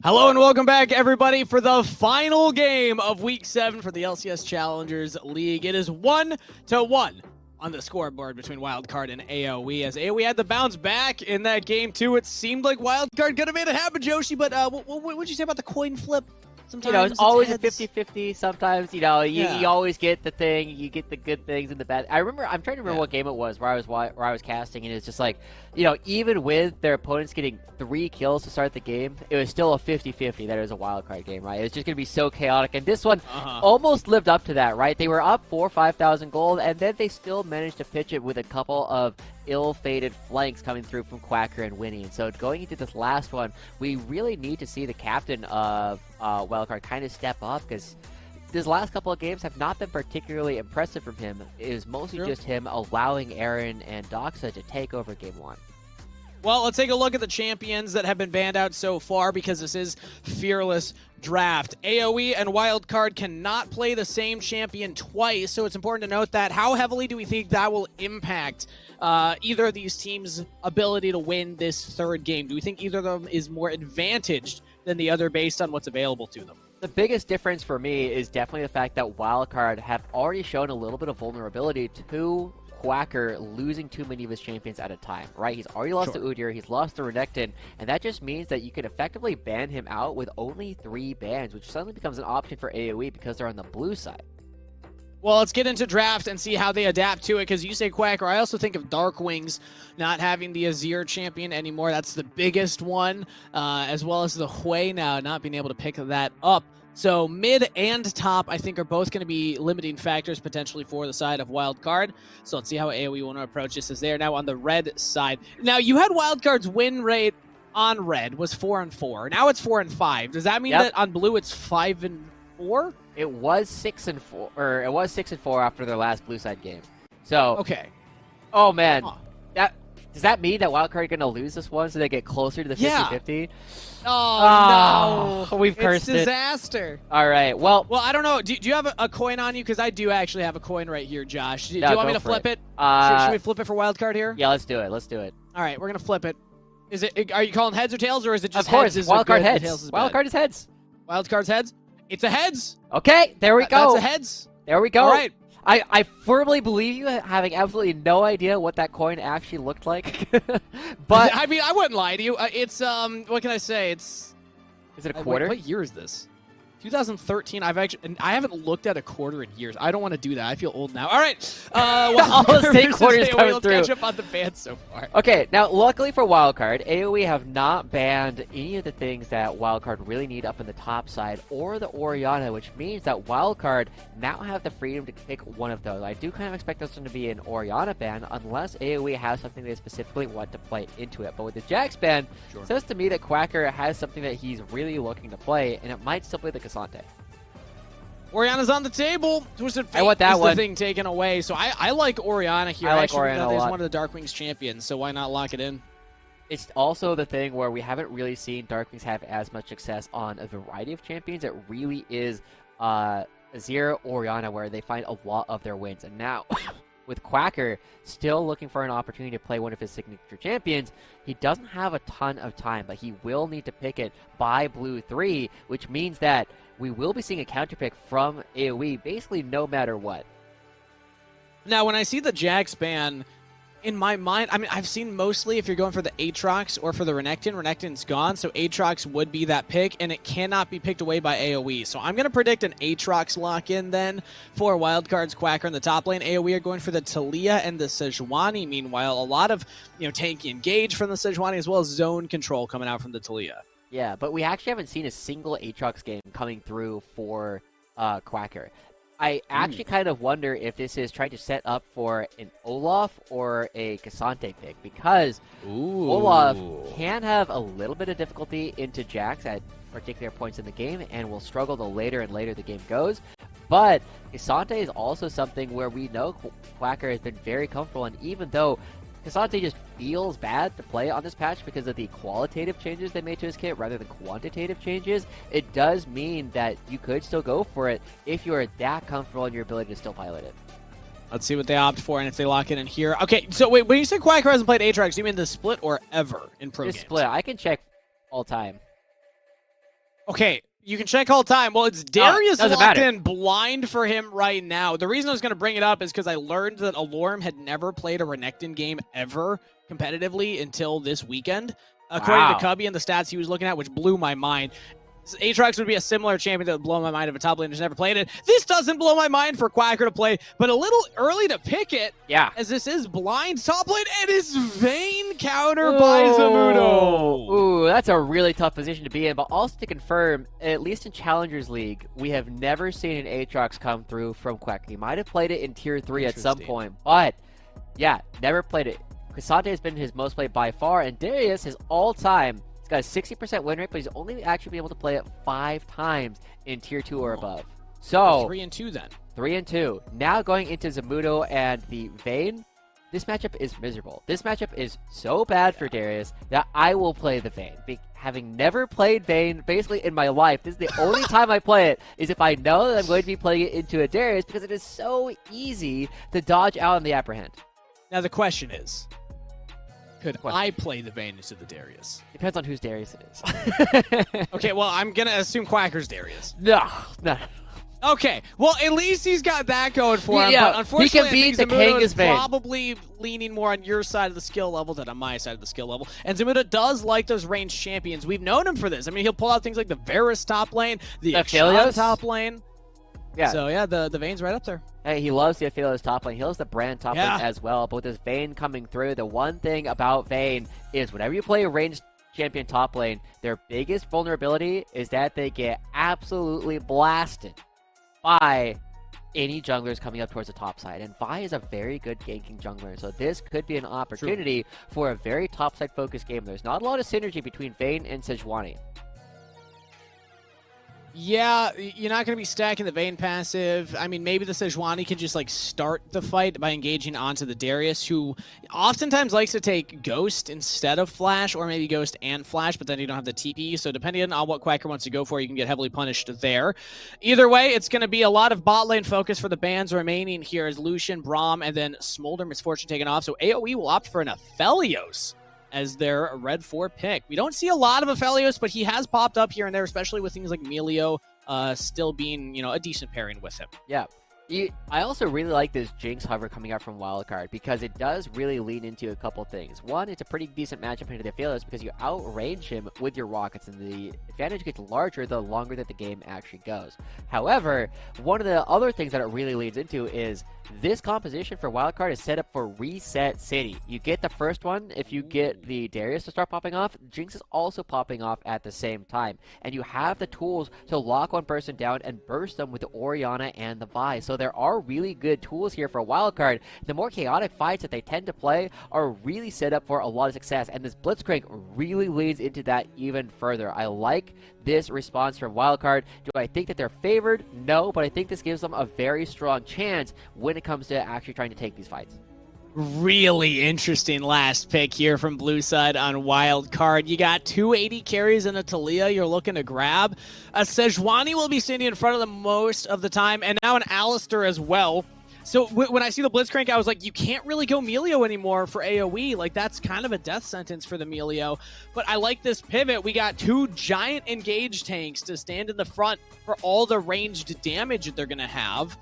Hello and welcome back, everybody, for the final game of Week 7 for the LCS Challengers League. It is 1-1 on the scoreboard between Wildcard and AOE. As AOE had to bounce back in that game, too, it seemed like Wildcard could have made it happen, Joshi, but what would you say about the coin flip? Sometimes it's always heads. a 50-50. Sometimes, you always get the thing. You get the good things and the bad. I'm trying to remember what game it was where I was casting, and it's just like, even with their opponents getting 3 kills to start the game, it was still a 50-50 that it was a wildcard game, right? It was just going to be so chaotic, and this one almost lived up to that, right? They were up 4,000 or 5,000 gold, and then they still managed to pitch it with a couple of ill-fated flanks coming through from Quacker and Winnie. And so going into this last one, we really need to see the captain of Wildcard kind of step up, because these last couple of games have not been particularly impressive from him. It was mostly just him allowing Aaron and Doxa to take over game 1. Well, let's take a look at the champions that have been banned out so far, because this is Fearless Draft. AOE and Wildcard cannot play the same champion twice, so it's important to note that. How heavily do we think that will impact either of these teams' ability to win this third game? Do we think either of them is more advantaged than the other based on what's available to them? The biggest difference for me is definitely the fact that Wildcard have already shown a little bit of vulnerability to Quacker losing too many of his champions at a time, right? He's already lost to Udyr, he's lost to Renekton, and that just means that you can effectively ban him out with only 3 bans, which suddenly becomes an option for AoE because they're on the blue side. Well, let's get into draft and see how they adapt to it, because you say Quacker. I also think of Darkwings not having the Azir champion anymore. That's the biggest one, as well as the Hui now not being able to pick that up. So mid and top, I think, are both going to be limiting factors potentially for the side of Wildcard. So let's see how AoE want to approach this, as they are now on the red side. Now, you had Wildcard's win rate on red was 4-4. Now it's 4-5. Does that mean that on blue it's 5-4? It was 6-4, or it was 6-4 after their last blue side game. So okay. Oh man, does that mean that Wildcard are going to lose this one so they get closer to the 50-50? Oh, no. We've cursed it. It's disaster. All right, well, I don't know. Do you have a coin on you? Because I do actually have a coin right here, Josh. Do you want me to flip it? Should we flip it for Wildcard here? Yeah, let's do it. Let's do it. All right, we're going to flip it. Is it? Are you calling heads or tails, or is it just of course, heads? Wildcard heads. Wildcard is heads. Wildcard's heads? It's a heads. Okay, there we go. That's a heads. There we go. All right. I firmly believe you, having absolutely no idea what that coin actually looked like. But I mean, I wouldn't lie to you. It's what can I say? Is it a quarter? What year is this? 2013. I haven't looked at a quarter in years. I don't want to do that. I feel old now. All right. All the state quarters coming let's through. Catch up on the bans so far. Okay, now luckily for Wildcard, AoE have not banned any of the things that Wildcard really need up in the top side or the Orianna, which means that Wildcard now have the freedom to pick one of those. I do kind of expect this one to be an Orianna ban unless AoE has something they specifically want to play into it. But with the Jax ban, it says to me that Quacker has something that he's really looking to play, and it might still be the Cassante. Orianna's on the table. Twisted Fate I want that is one. the thing taken away. So I like Orianna here. I like actually Orianna a think lot. one of the Darkwings champions, so why not lock it in? It's also the thing where we haven't really seen Darkwings have as much success on a variety of champions. It really is Azir, Orianna, where they find a lot of their wins. And now, with Quacker still looking for an opportunity to play one of his signature champions, he doesn't have a ton of time, but he will need to pick it by blue 3, which means that we will be seeing a counter pick from AoE basically no matter what. Now, when I see the Jax ban, in my mind, I mean, I've seen mostly if you're going for the Aatrox or for the Renekton, Renekton's gone, so Aatrox would be that pick, and it cannot be picked away by AoE. So I'm going to predict an Aatrox lock-in then for Wildcard's Quacker in the top lane. AoE are going for the Talia and the Sejuani. Meanwhile, a lot of tanky engage from the Sejuani, as well as zone control coming out from the Talia. Yeah, but we actually haven't seen a single Aatrox game coming through for Quacker. I actually kind of wonder if this is trying to set up for an Olaf or a Cassante pick, because Olaf can have a little bit of difficulty into Jax at particular points in the game and will struggle the later and later the game goes. But Cassante is also something where we know Quacker has been very comfortable, and even though Cassante just feels bad to play on this patch because of the qualitative changes they made to his kit rather than quantitative changes, it does mean that you could still go for it if you are that comfortable in your ability to still pilot it. Let's see what they opt for and if they lock it in here. Okay, so wait, when you say Quacker hasn't played Aatrox, do you mean the split or ever in pro games? Split. I can check all time. Okay, you can check all time. Well, it's Darius doesn't locked matter. in blind for him right now. The reason I was going to bring it up is because I learned that Alorm had never played a Renekton game ever competitively until this weekend. According to Cubby and the stats he was looking at, which blew my mind. Aatrox would be a similar champion that would blow my mind if a top laner's never played it. This doesn't blow my mind for Quacker to play, but a little early to pick it. Yeah. As this is blind top lane, and it's Vayne counter by Zamudo. Ooh, that's a really tough position to be in. But also to confirm, at least in Challengers League, we have never seen an Aatrox come through from Quacker. He might have played it in Tier 3 at some point, but yeah, never played it. Cassante has been his most played by far, and Darius, his all-time, he's got a 60% win rate, but he's only actually been able to play it 5 times in Tier 2 or above. So 3-2 then. 3-2. Now going into Zamudo and the Vayne, this matchup is miserable. This matchup is so bad for Darius that I will play the Vayne. Having never played Vayne basically in my life, this is the only time I play it, is if I know that I'm going to be playing it into a Darius, because it is so easy to dodge out on the apprehend. Now the question is, could I play the Vayne into the Darius? Depends on whose Darius it is. Okay, well, I'm going to assume Quacker's Darius. No. Okay, well, at least he's got that going for him. Yeah, but unfortunately, he can beat the Zamudo king is as Vayne. probably leaning more on your side of the skill level than on my side of the skill level. And Zamudo does like those ranged champions. We've known him for this. I mean, he'll pull out things like the Varus top lane, the Akshan top lane. Yeah. So, yeah, the Vayne's right up there. Hey, he loves the Fearless top lane. He loves the brand top lane as well. But with this Vayne coming through, the one thing about Vayne is whenever you play a ranged champion top lane, their biggest vulnerability is that they get absolutely blasted by any junglers coming up towards the top side. And Vi is a very good ganking jungler, so this could be an opportunity for a very top side focused game. There's not a lot of synergy between Vayne and Sejuani. Yeah, you're not going to be stacking the Vayne passive. I mean, maybe the Sejuani can just, like, start the fight by engaging onto the Darius, who oftentimes likes to take Ghost instead of Flash, or maybe Ghost and Flash, but then you don't have the TP. So depending on what Quacker wants to go for, you can get heavily punished there. Either way, it's going to be a lot of bot lane focus for the bans remaining here as Lucian, Braum, and then Smolder Misfortune taken off. So AOE will opt for an Aphelios as their red 4 pick. We don't see a lot of Aphelios, but he has popped up here and there, especially with things like Melio still being, you know, a decent pairing with him. Yeah. I also really like this Jinx hover coming out from Wildcard because it does really lean into a couple things. One, it's a pretty decent matchup into the Fearless because you outrange him with your rockets, and the advantage gets larger the longer that the game actually goes. However, one of the other things that it really leads into is this composition for Wildcard is set up for Reset City. You get the first one if you get the Darius to start popping off. Jinx is also popping off at the same time. And you have the tools to lock one person down and burst them with the Orianna and the Vi. So there are really good tools here for Wildcard. The more chaotic fights that they tend to play are really set up for a lot of success. And this Blitzcrank really leads into that even further. I like this response from Wildcard. Do I think that they're favored? No, but I think this gives them a very strong chance when it comes to actually trying to take these fights. Really interesting last pick here from Blue Side on Wildcard. You got 280 carries and a Talia you're looking to grab. A Sejuani will be standing in front of them most of the time, and now an Alistar as well. So when I see the Blitzcrank, I was like, you can't really go Melio anymore for AoE. Like, that's kind of a death sentence for the Melio. But I like this pivot. We got 2 giant engaged tanks to stand in the front for all the ranged damage that they're going to have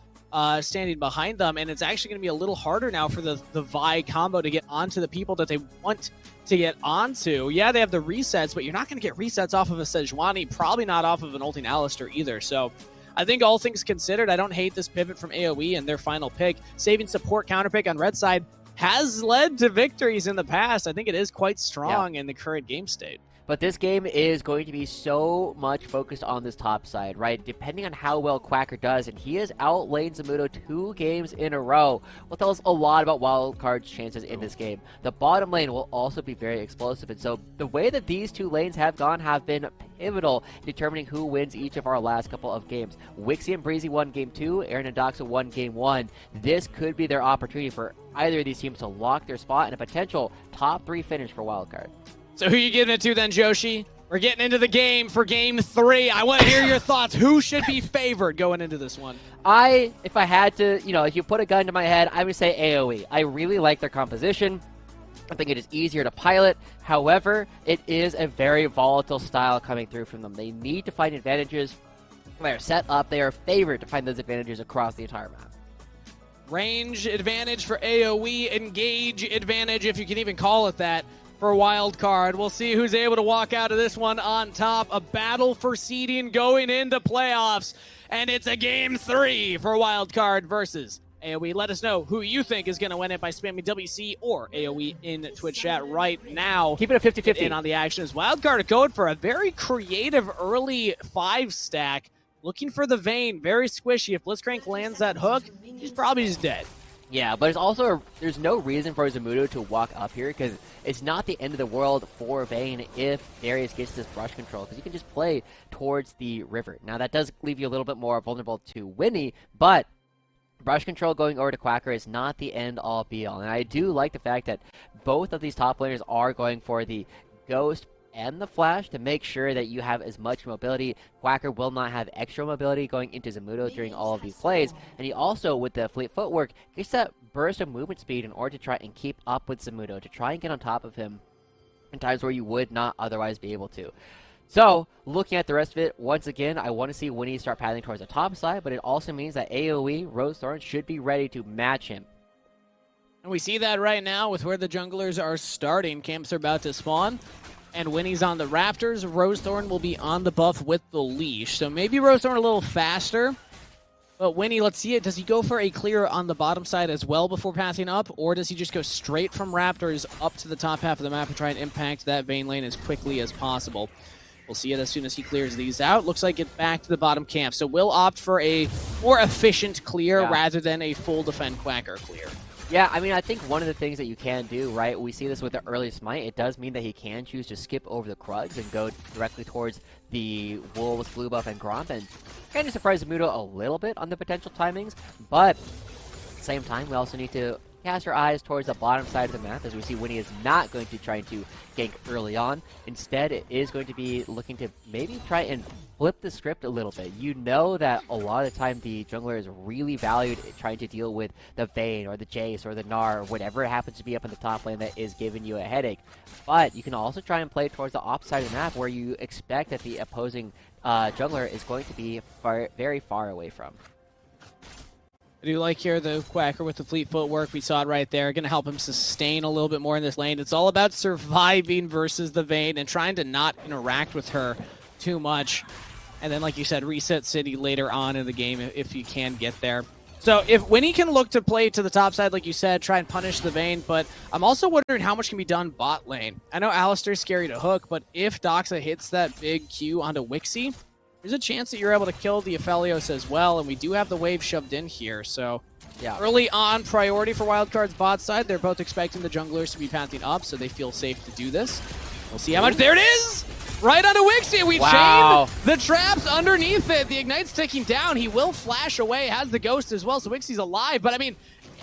standing behind them. And it's actually going to be a little harder now for the Vi combo to get onto the people that they want to get onto. Yeah, they have the resets, but you're not going to get resets off of a Sejuani, probably not off of an ulting Alistar either. So I think all things considered, I don't hate this pivot from AoE and their final pick. Saving support counterpick on red side has led to victories in the past. I think it is quite strong in the current game state. But this game is going to be so much focused on this top side, right? Depending on how well Quacker does, and he has outlaned Zamudo 2 games in a row, will tell us a lot about Wildcard's chances in this game. The bottom lane will also be very explosive, and so the way that these 2 lanes have gone have been pivotal in determining who wins each of our last couple of games. Wixie and Breezy won game 2, Aaron and Doxa won game 1. This could be their opportunity for either of these teams to lock their spot and a potential top 3 finish for Wildcard. So who are you giving it to then, Joshi? We're getting into the game for game 3. I want to hear your thoughts. Who should be favored going into this one? If I had to, if you put a gun to my head, I would say AoE. I really like their composition. I think it is easier to pilot. However, it is a very volatile style coming through from them. They need to find advantages. They are set up. They are favored to find those advantages across the entire map. Range advantage for AOE, engage advantage, if you can even call it that, for Wildcard. We'll see who's able to walk out of this one on top. A battle for seeding going into playoffs, and it's a game 3 for Wildcard versus AOE. Let us know who you think is going to win it by spamming WC or AOE in Twitch chat right now. Keep it a 50-50. In on the action is Wildcard going for a very creative early 5-stack. Looking for the Vayne, very squishy. If Blitzcrank lands that hook, he's probably just dead. Yeah, but it's also there's no reason for Zamudo to walk up here because it's not the end of the world for Vayne if Darius gets this brush control because you can just play towards the river. Now that does leave you a little bit more vulnerable to Winnie, but brush control going over to Quacker is not the end-all be-all. And I do like the fact that both of these top laners are going for the Ghost and the Flash to make sure that you have as much mobility. Quacker will not have extra mobility going into Zamudo during all of these plays. And he also, with the Fleet Footwork, gets that burst of movement speed in order to try and keep up with Zamudo, to try and get on top of him in times where you would not otherwise be able to. So, looking at the rest of it, once again, I want to see Winnie start pathing towards the top side, but it also means that AOE, Rose Thorn, should be ready to match him. And we see that right now with where the junglers are starting. Camps are about to spawn, and Winnie's on the Raptors. Rose Thorn will be on the buff with the leash. So maybe Rose Thorn a little faster, but Winnie, let's see it. Does he go for a clear on the bottom side as well before passing up, or does he just go straight from Raptors up to the top half of the map and try and impact that Vayne lane as quickly as possible? We'll see it as soon as he clears these out. Looks like it's back to the bottom camp. So we'll opt for a more efficient clear rather than a full defend Quacker clear. Yeah, I mean, I think one of the things that you can do, right, we see this with the early smite, it does mean that he can choose to skip over the Krugs and go directly towards the Wolves, Blue Buff, and Gromp, and kind of surprise Zamudo a little bit on the potential timings, but at the same time, we also need to cast our eyes towards the bottom side of the map, as we see Winnie is not going to try to gank early on. Instead, it is going to be looking to maybe try and flip the script a little bit. You know that a lot of the time the jungler is really valued trying to deal with the Vayne or the Jace or the Gnar or whatever it happens to be up in the top lane that is giving you a headache. But you can also try and play towards the opposite side of the map where you expect that the opposing jungler is going to be very far away from. I do like here the Quacker with the Fleet Footwork. We saw it right there. Going to help him sustain a little bit more in this lane. It's all about surviving versus the Vayne and trying to not interact with her too much. And then, like you said, reset City later on in the game if you can get there. So if Winnie can look to play to the top side, like you said, try and punish the Vayne, but I'm also wondering how much can be done bot lane. I know Alistar's scary to hook, but if Doxa hits that big Q onto Wixie, there's a chance that you're able to kill the Aphelios as well, and we do have the wave shoved in here, so yeah. Early on priority for Wildcard's bot side. They're both expecting the junglers to be pathing up, so they feel safe to do this. We'll see how much. There it is! Right onto Wixie! We chained the traps underneath it. The Ignite's ticking down. He will flash away, has the Ghost as well, so Wixie's alive, but I mean,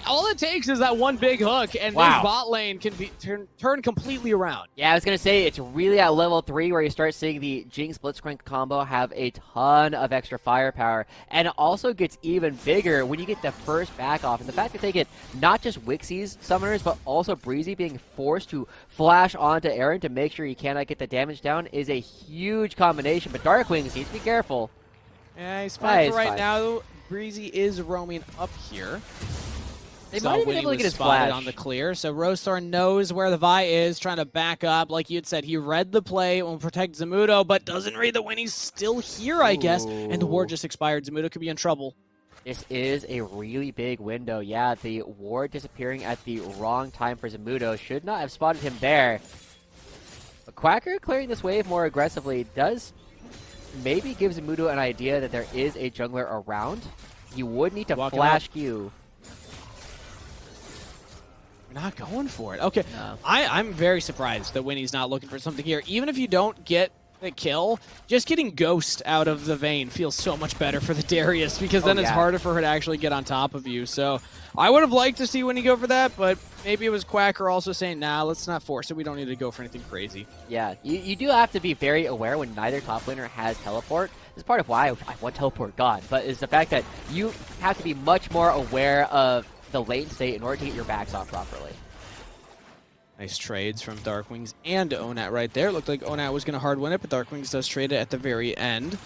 all it takes is that one big hook, and this bot lane can be turn completely around. Yeah, I was going to say, it's really at level 3 where you start seeing the Jinx Blitzcrank combo have a ton of extra firepower, and it also gets even bigger when you get the first back off, and the fact that they get not just Wixie's summoners, but also Breezy being forced to flash onto Aaron to make sure he cannot get the damage down is a huge combination, but Darkwings needs to be careful. Yeah, he's fine for right now. Breezy is roaming up here. They might even be able to get his flash on the clear, so Rose Thorn knows where the Vi is, trying to back up. Like you had said, he read the play, will protect Zamudo, but doesn't read that Winnie's still here, I guess. And the ward just expired. Zamudo could be in trouble. This is a really big window. Yeah, the ward disappearing at the wrong time for Zamudo. Should not have spotted him there. But Quacker clearing this wave more aggressively does maybe give Zamudo an idea that there is a jungler around. You would need to flash Q. Not going for it. Okay, no. I'm very surprised that Winnie's not looking for something here. Even if you don't get the kill, just getting Ghost out of the Vayne feels so much better for the Darius, because then it's harder for her to actually get on top of you. So I would have liked to see Winnie go for that, but maybe it was Quacker also saying, nah, let's not force it. We don't need to go for anything crazy. Yeah, you do have to be very aware when neither top laner has teleport. This is part of why I want teleport gone, but is the fact that you have to be much more aware of the lane state in order to get your backs off properly. Nice trades from Darkwings and Onat right there. Looked like Onat was going to hard win it, but Darkwings does trade it at the very end.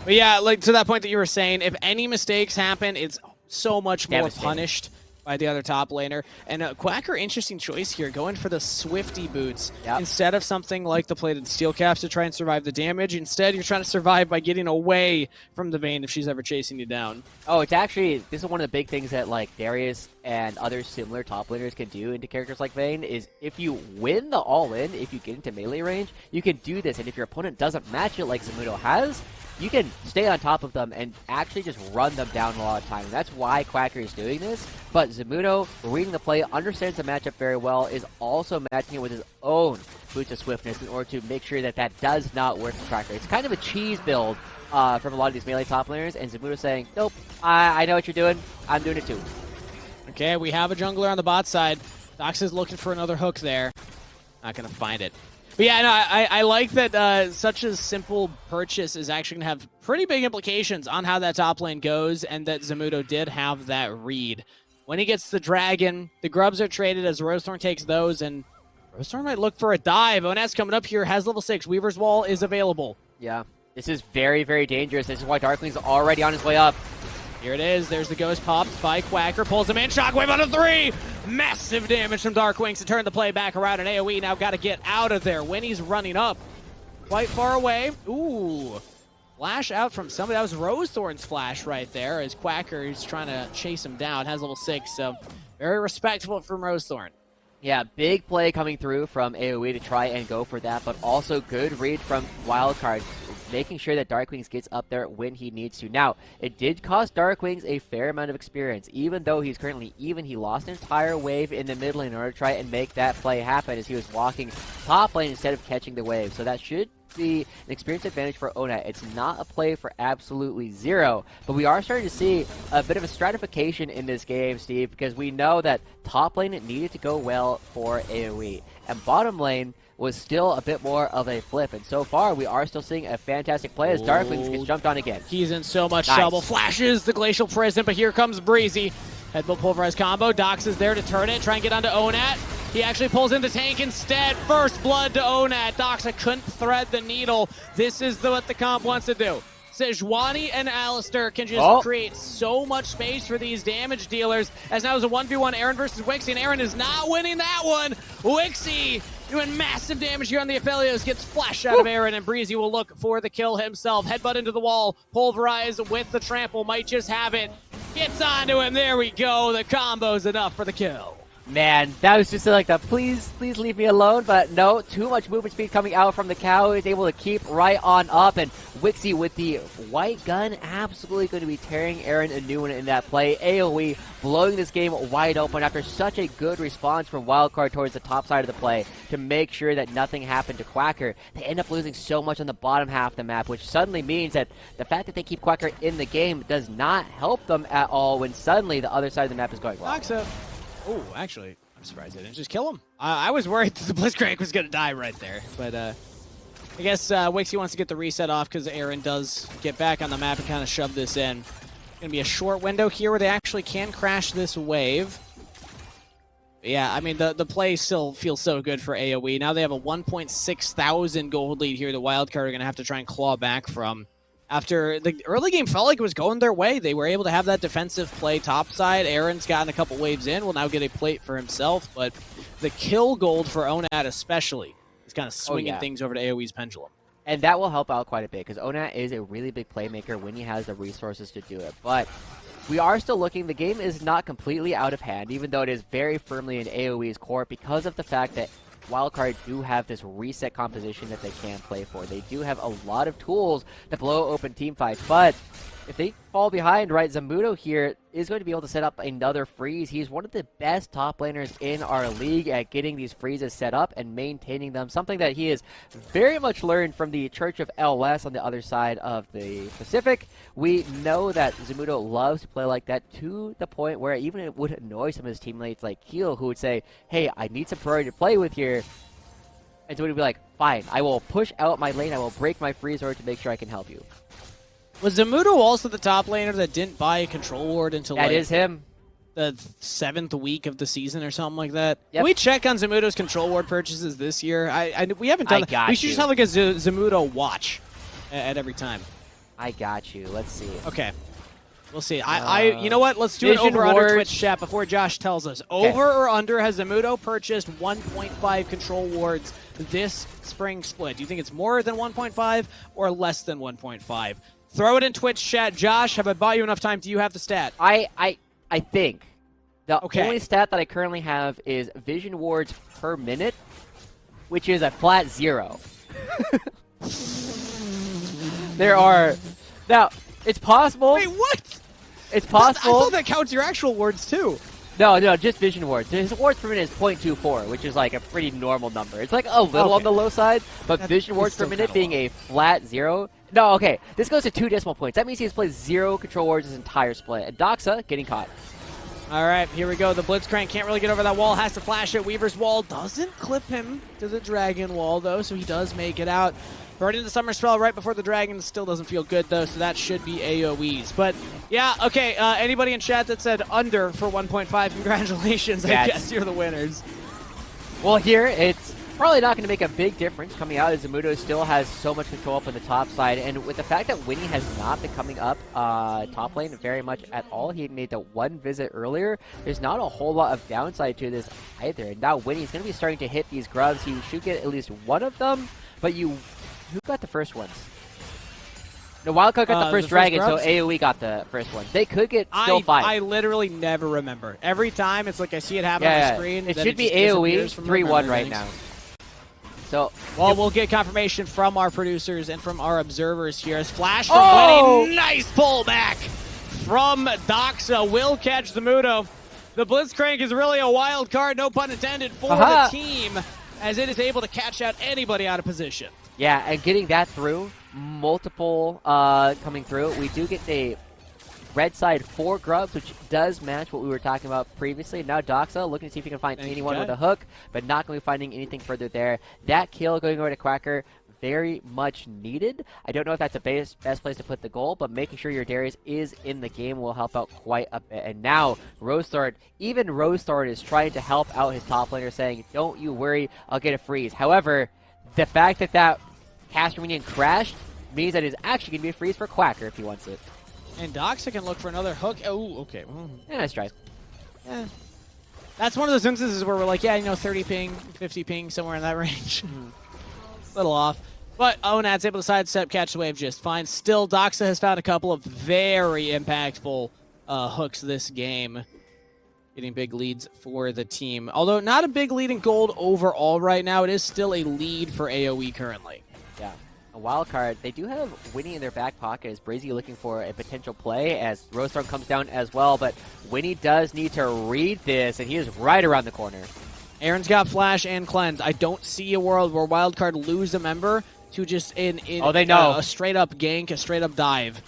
But yeah, like to that point that you were saying, if any mistakes happen, it's so much more punished by the other top laner. And Quacker, interesting choice here, going for the Swifty boots instead of something like the plated steel caps to try and survive the damage. Instead, you're trying to survive by getting away from the Vayne if she's ever chasing you down. Oh, it's actually, this is one of the big things that like Darius and other similar top laners can do into characters like Vayne is if you win the all-in, if you get into melee range, you can do this. And if your opponent doesn't match it like Zamudo has, you can stay on top of them and actually just run them down a lot of time. And that's why Quacker is doing this. But Zamudo, reading the play, understands the matchup very well, is also matching it with his own boots of swiftness in order to make sure that that does not work for Quacker. It's kind of a cheese build from a lot of these melee top laners, and Zamudo saying, nope, I know what you're doing. I'm doing it too. Okay, we have a jungler on the bot side. Dox is looking for another hook there. Not going to find it. But yeah, no, I like that such a simple purchase is actually going to have pretty big implications on how that top lane goes, and that Zamudo did have that read. When he gets the dragon, the grubs are traded as Rosethorn takes those, and Rosethorn might look for a dive. Onat's coming up here, has level 6. Weaver's Wall is available. Yeah, this is very, very dangerous. This is why Darkling's already on his way up. Here it is. There's the ghost popped by Quacker. Pulls him in. Shockwave on a 3. Massive damage from Darkwings to turn the play back around. And AOE now got to get out of there. Winnie's running up quite far away. Ooh. Flash out from somebody. That was Rosethorn's flash right there as Quacker is trying to chase him down. Has level 6. So very respectful from Rosethorn. Yeah, big play coming through from AOE to try and go for that, but also good read from Wildcard, making sure that Darkwings gets up there when he needs to. Now, it did cost Darkwings a fair amount of experience. Even though he's currently even, he lost an entire wave in the mid lane in order to try and make that play happen as he was walking top lane instead of catching the wave. So that should be an experience advantage for Onat. It's not a play for absolutely zero, but we are starting to see a bit of a stratification in this game, Steve, because we know that top lane needed to go well for AoE, and bottom lane was still a bit more of a flip, and so far we are still seeing a fantastic play as Darkwings gets jumped on again. He's in so much trouble. Flashes the Glacial Prison, but here comes Breezy. Headbutt Pulverize combo. Dox is there to turn it, try and get onto Onat. He actually pulls in the tank instead. First blood to Onat. Doxa couldn't thread the needle. This is what the comp wants to do. Sejuani and Alistair can just create so much space for these damage dealers. As now it's a 1v1 Aaron versus Wixie, and Aaron is not winning that one. Wixie doing massive damage here on the Aphelios. Gets flashed out of Aaron, and Breezy will look for the kill himself. Headbutt into the wall. Pulverize with the trample. Might just have it. Gets onto him. There we go. The combo's enough for the kill. Man, that was just like the please leave me alone, but no, too much movement speed coming out from the cow. He's able to keep right on up, and Wixie with the white gun absolutely going to be tearing Aaron a new one in that play. AoE blowing this game wide open after such a good response from Wildcard towards the top side of the play to make sure that nothing happened to Quacker. They end up losing so much on the bottom half of the map, which suddenly means that the fact that they keep Quacker in the game does not help them at all when suddenly the other side of the map is going well. Oh, actually, I'm surprised they didn't just kill him. I was worried that the Blitzcrank was going to die right there. But I guess Wixie wants to get the reset off because Aaron does get back on the map and kind of shove this in. Going to be a short window here where they actually can crash this wave. But yeah, I mean, the play still feels so good for AoE. Now they have a 1.6 thousand gold lead here. The Wildcard are going to have to try and claw back from. After the early game felt like it was going their way, they were able to have that defensive play topside. Aaron's gotten a couple waves in, will now get a plate for himself, but the kill gold for Onat especially is kind of swinging things over to AoE's pendulum. And that will help out quite a bit, because Onat is a really big playmaker when he has the resources to do it. But we are still looking, the game is not completely out of hand, even though it is very firmly in AoE's core because of the fact that Wildcard do have this reset composition that they can play for. They do have a lot of tools to blow open team fights, but if they fall behind, right, Zamudo here is going to be able to set up another freeze. He's one of the best top laners in our league at getting these freezes set up and maintaining them, something that he has very much learned from the Church of LS on the other side of the Pacific. We know that Zamudo loves to play like that to the point where even it would annoy some of his teammates like Keel, who would say, hey, I need some priority to play with here. And Zamudo would be like, fine, I will push out my lane, I will break my freeze order to make sure I can help you. Was Zamudo also the top laner that didn't buy a control ward until That is him. the 7th week of the season or something like that. Yep. Can we check on Zamudo's control ward purchases this year? We haven't done that. We should just have like a Zamudo watch at every time. I got you. Let's see. Okay. We'll see. You know what? Let's do an over under Twitch chat before Josh tells us. Over or under, has Zamudo purchased 1.5 control wards this spring split? Do you think it's more than 1.5 or less than 1.5? Throw it in Twitch chat. Josh, have I bought you enough time? Do you have the stat? I think the only stat that I currently have is vision wards per minute, which is a flat 0. There are now. It's possible. Wait, what? It's possible. I thought that counts your actual wards too. No, just vision wards. His wards per minute is 0.24, which is like a pretty normal number. It's like a little on the low side, but vision wards per minute being a flat 0. No, okay. This goes to 2 decimal points. That means he has played 0 control wards his entire split. And Doxa getting caught. All right, here we go. The Blitzcrank can't really get over that wall. Has to flash it. Weaver's wall doesn't clip him to the Dragon wall, though, so he does make it out. Burning the Summer Spell right before the Dragon still doesn't feel good, though, so that should be AoEs. But, yeah, okay, anybody in chat that said under for 1.5, congratulations. I guess you're the winners. Well, here, it's probably not going to make a big difference coming out as Zamudo still has so much control up on the top side. And with the fact that Winnie has not been coming up top lane very much at all, he made the one visit earlier, there's not a whole lot of downside to this either. And now Winnie's going to be starting to hit these grubs. He should get at least one of them, but who got the first ones? No, Wildcard got the first dragon, so AoE got the first one. They could get still 5. I literally never remember. Every time, it's like I see it happen on the screen. It should be AoE 3-1 right now. So, well, we'll get confirmation from our producers and from our observers here. As Flash from Winnie, nice pullback from Doxa. Will catch Zamudo. The Blitzcrank is really a wild card, no pun intended, for the team, as it is able to catch out anybody out of position. Yeah, and getting that through, multiple coming through. We do get the red side 4 grubs, which does match what we were talking about previously. Now Doxa looking to see if he can find anyone with a hook, but not going to be finding anything further there. That kill going over to Quacker, very much needed. I don't know if that's the best place to put the goal, but making sure your Darius is in the game will help out quite a bit. And now Rosethorn, even Rosethorn is trying to help out his top laner, saying, don't you worry, I'll get a freeze. However, the fact that Caster Minion crashed means that it's actually going to be a freeze for Quacker if he wants it. And Doxa can look for another hook. Oh, okay. Yeah, nice try. Yeah. That's one of those instances where we're like, yeah, 30 ping, 50 ping, somewhere in that range. A little off. But Onad's able to sidestep, catch the wave just fine. Still, Doxa has found a couple of very impactful hooks this game. Getting big leads for the team. Although not a big lead in gold overall right now, it is still a lead for AoE currently. Yeah. A Wildcard, they do have Winnie in their back pocket as Brazy looking for a potential play as Rosethorn comes down as well, but Winnie does need to read this, and he is right around the corner. Aaron's got Flash and Cleanse. I don't see a world where Wildcard lose a member to just they know. A straight-up gank, a straight-up dive.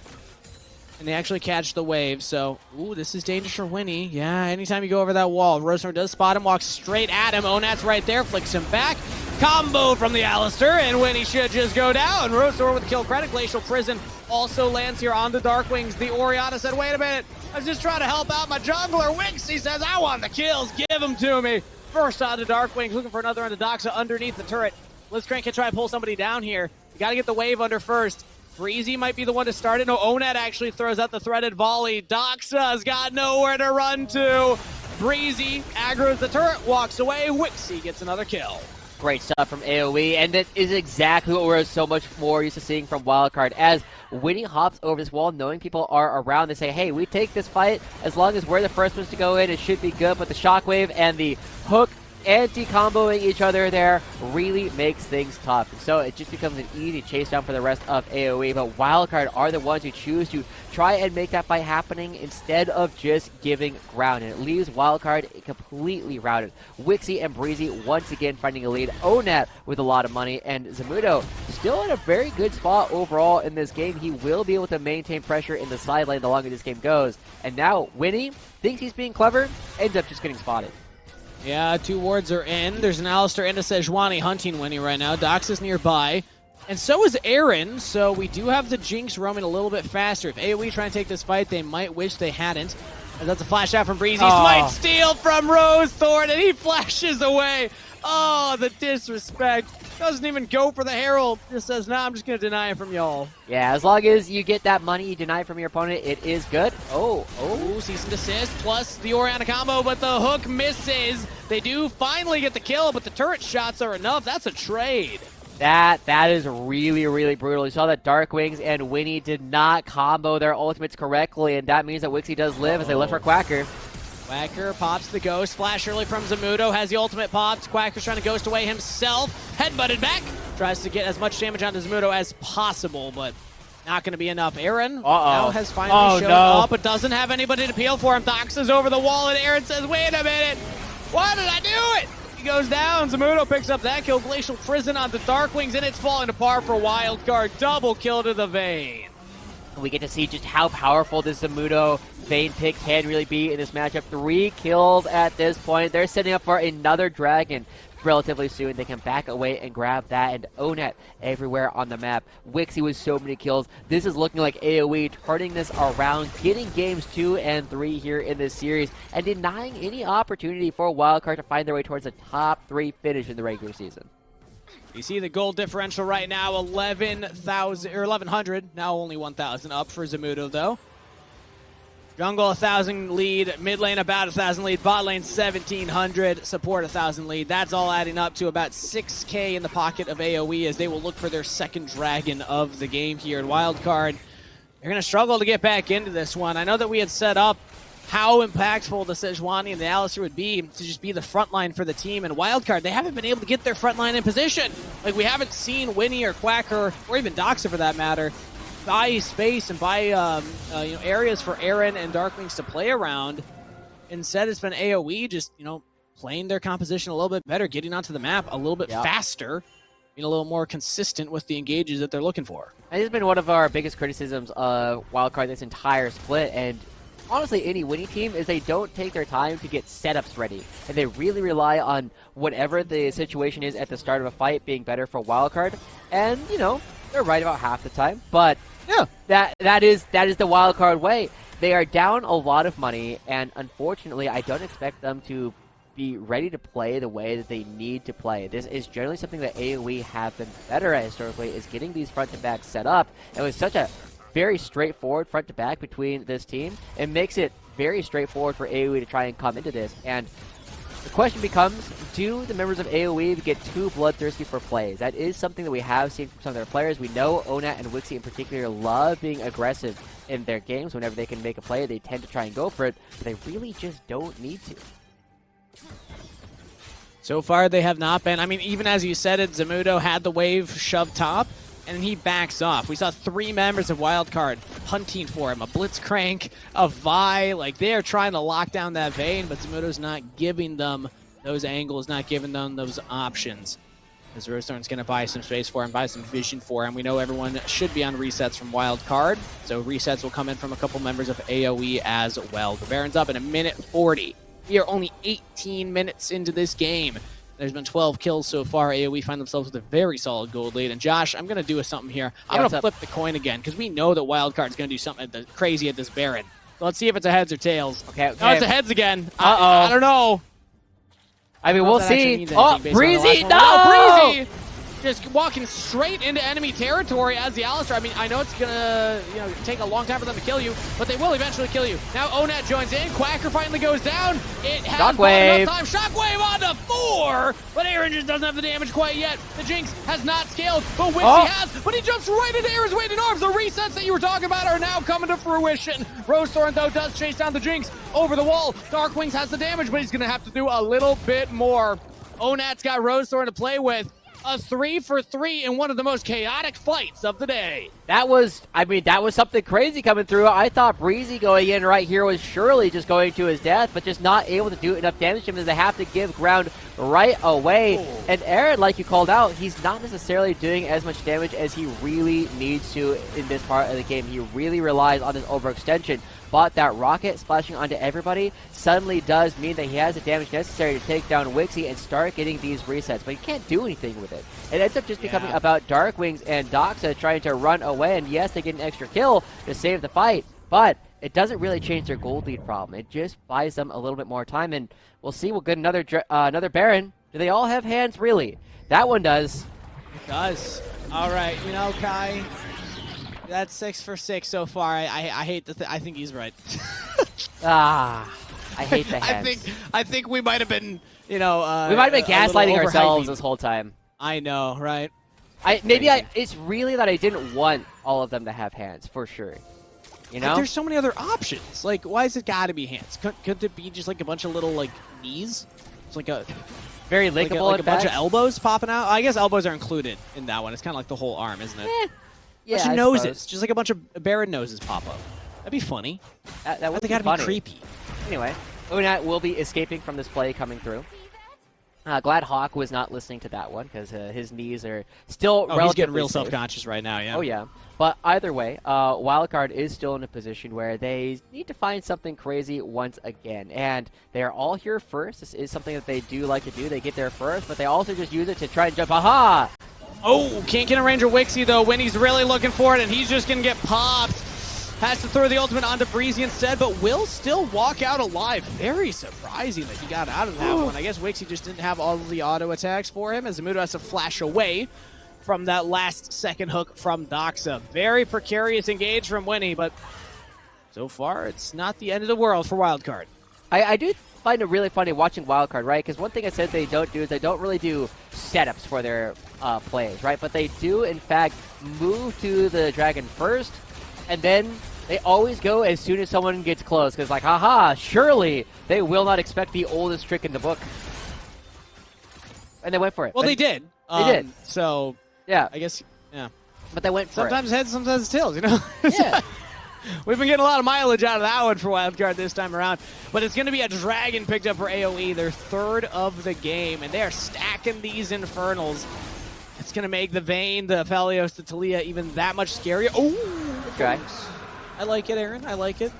And they actually catch the wave, so, ooh, this is dangerous for Winnie. Yeah, anytime you go over that wall. Rosethorn does spot him, walks straight at him. Onat's right there, flicks him back. Combo from the Alistair, and Winnie should just go down. Rosethorn with the kill credit. Glacial Prison also lands here on the Darkwings. The Orianna said, wait a minute, I was just trying to help out my jungler. Wixie says, I want the kills, give them to me. First on the Darkwings, looking for another on the Doxa underneath the turret. Blitzcrank can try to pull somebody down here. You gotta get the wave under first. Breezy might be the one to start it. No, Onat actually throws out the threaded volley. Doxa's got nowhere to run to. Breezy aggroes the turret, walks away. Wixie gets another kill. Great stuff from AoE, and that is exactly what we're so much more used to seeing from Wildcard. As Winnie hops over this wall, knowing people are around, they say, hey, we take this fight as long as we're the first ones to go in. It should be good, but the shockwave and the hook anti-comboing each other there really makes things tough. So it just becomes an easy chase down for the rest of AoE, but Wildcard are the ones who choose to try and make that fight happening instead of just giving ground, and it leaves Wildcard completely routed. Wixie and Breezy once again finding a lead. Onat with a lot of money, and Zamudo still in a very good spot overall in this game. He will be able to maintain pressure in the side lane the longer this game goes, and now Winnie thinks he's being clever, ends up just getting spotted. Yeah, 2 wards are in. There's an Alistair and a Sejuani hunting Winnie right now. Dox is nearby. And so is Aaron, so we do have the Jinx roaming a little bit faster. If AoE try and take this fight, they might wish they hadn't. That's a flash out from Breezy. Smite steal from Rosethorn, and he flashes away. Oh, the disrespect. Doesn't even go for the Herald. Just says, nah, I'm just going to deny it from y'all. Yeah, as long as you get that money you deny from your opponent, it is good. Oh, cease and desist, plus the Orianna combo, but the hook misses. They do finally get the kill, but the turret shots are enough. That's a trade. That is really, really brutal. You saw that Dark Wings and Winnie did not combo their ultimates correctly, and that means that Wixie does live as they live for Quacker. Quacker pops the ghost. Flash early from Zamudo. Has the ultimate popped. Quacker's trying to ghost away himself. Headbutted back. Tries to get as much damage onto Zamudo as possible, but not going to be enough. Aaron now has finally shown up, but doesn't have anybody to peel for him. Doxa's over the wall, and Aaron says, wait a minute. Why did I do it? He goes down. Zamudo picks up that kill. Glacial Prison onto Darkwings, and it's falling apart for Wildcard. Double kill to the Vayne. We get to see just how powerful this Zamudo Vayne pick can really be in this matchup. 3 kills at this point. They're setting up for another dragon relatively soon. They can back away and grab that, and Onet everywhere on the map. Wixie with so many kills. This is looking like AOE turning this around, getting games 2 and 3 here in this series, and denying any opportunity for Wildcard to find their way towards a top 3 finish in the regular season. You see the goal differential right now, 11,000 or 1,100. Now only 1,000 up for Zamudo though. Jungle 1,000 lead, mid lane about 1,000 lead, bot lane 1,700, support 1,000 lead. That's all adding up to about 6K in the pocket of AOE as they will look for their second dragon of the game here at Wildcard. They're going to struggle to get back into this one. I know that we had set up how impactful the Sejuani and the Alistair would be to just be the front line for the team. And Wildcard, they haven't been able to get their front line in position. Like, we haven't seen Winnie or Quacker, or even Doxa for that matter, buy space and buy areas for Aaron and Darkwings to play around. Instead, it's been AOE just, playing their composition a little bit better, getting onto the map a little bit faster, being a little more consistent with the engages that they're looking for. And this has been one of our biggest criticisms of Wildcard this entire split, and honestly, any winning team is they don't take their time to get setups ready, and they really rely on whatever the situation is at the start of a fight being better for Wildcard. And they're right about half the time, but that is the Wildcard way. They are down a lot of money, and unfortunately, I don't expect them to be ready to play the way that they need to play. This is generally something that AOE have been better at historically, is getting these front to back set up. And with such a very straightforward front to back between this team, it makes it very straightforward for AOE to try and come into this. And the question becomes, do the members of AOE get too bloodthirsty for plays? That is something that we have seen from some of their players. We know Onet and Wixie in particular love being aggressive in their games. Whenever they can make a play, they tend to try and go for it, but they really just don't need to. So far, they have not been. I mean, even as you said it, Zamudo had the wave shoved top, and he backs off. We saw 3 members of Wildcard hunting for him. A Blitzcrank, a Vi. Like, they are trying to lock down that Vayne, but Zamudo's not giving them those angles, not giving them those options. As Rosethorn's going to buy some space for him, buy some vision for him. We know everyone should be on resets from Wildcard, so resets will come in from a couple members of AOE as well. The Baron's up in 1:40. We are only 18 minutes into this game. There's been 12 kills so far. AOE find themselves with a very solid gold lead. And Josh, I'm going to do something here. I'm going to flip the coin again, because we know that Wildcard's going to do something crazy at this Baron. So let's see if it's a heads or tails. Okay. No, it's a heads again. I don't know. I mean, we'll see. Oh, Breezy! No! Breezy! Just walking straight into enemy territory as the Alistair. I mean, I know it's gonna take a long time for them to kill you, but they will eventually kill you. Now Onet joins in. Quacker finally goes down. It has enough time. Shockwave onto 4, but Aaron just doesn't have the damage quite yet. The Jinx has not scaled, but Wixie has. But he jumps right into Aaron's weighted arms. The resets that you were talking about are now coming to fruition. Rosethorn, though, does chase down the Jinx over the wall. Darkwings has the damage, but he's gonna have to do a little bit more. Onet's got Rosethorn to play with. A 3-for-3 in one of the most chaotic fights of the day. That was something crazy coming through. I thought Breezy going in right here was surely just going to his death, but just not able to do enough damage to him as they have to give ground right away. Oh. And Aaron, like you called out, he's not necessarily doing as much damage as he really needs to in this part of the game. He really relies on his overextension. But that rocket splashing onto everybody suddenly does mean that he has the damage necessary to take down Wixie and start getting these resets, but he can't do anything with it. It ends up just becoming about Darkwings and Doxa trying to run away, and yes, they get an extra kill to save the fight, but it doesn't really change their gold lead problem. It just buys them a little bit more time, and we'll see. We'll get another Baron. Do they all have hands, really? That one does. It does. All right, you know, Kai, that's 6 for 6 so far. I hate I think he's right. I hate the hands. I think we might have been, you know, we might have been gaslighting ourselves this whole time. I know, right? It's really that I didn't want all of them to have hands, for sure. You know? Like, there's so many other options. Like, why is it gotta be hands? Couldn't it be just like a bunch of little, like, knees? It's like a... Very lickable, like a bunch of elbows popping out. I guess elbows are included in that one. It's kind of like the whole arm, isn't it? Yeah, bunch of noses, just like a bunch of Baron noses pop up. That'd be funny. That would be funny. Be creepy. Anyway, Unat will be escaping from this play coming through. Glad Hawk was not listening to that one because his knees are still relatively he's getting real safe. self-conscious right now, yeah. Oh, yeah. But either way, Wildcard is still in a position where they need to find something crazy once again. And they are all here first. This is something that they do like to do. They get there first, but they also just use it to try and jump. Aha! Oh, can't get a Ranger Wixie, though. Winnie's really looking for it, and he's just going to get popped. Has to throw the ultimate onto Breezy instead, but will still walk out alive. Very surprising that he got out of that one. I guess Wixie just didn't have all of the auto attacks for him, as Zamudo has to flash away from that last second hook from Doxa. Very precarious engage from Winnie, but so far it's not the end of the world for Wildcard. I do find it really funny watching Wildcard, right? Because one thing I said they don't do is they don't really do setups for their plays, right? But they do, in fact, move to the dragon first, and then they always go as soon as someone gets close, because like, haha, surely they will not expect the oldest trick in the book. And they went for it. Well, they did. They did. So, yeah. I guess, yeah. But they went for sometimes it. Heads, sometimes tails, you know? Yeah. We've been getting a lot of mileage out of that one for Wildcard this time around. But it's going to be a dragon picked up for AOE, their third of the game. And they are stacking these Infernals. It's going to make the Vayne, the Aphelios, the Taliyah even that much scarier. Oh! Okay. I like it, Aaron. I like it.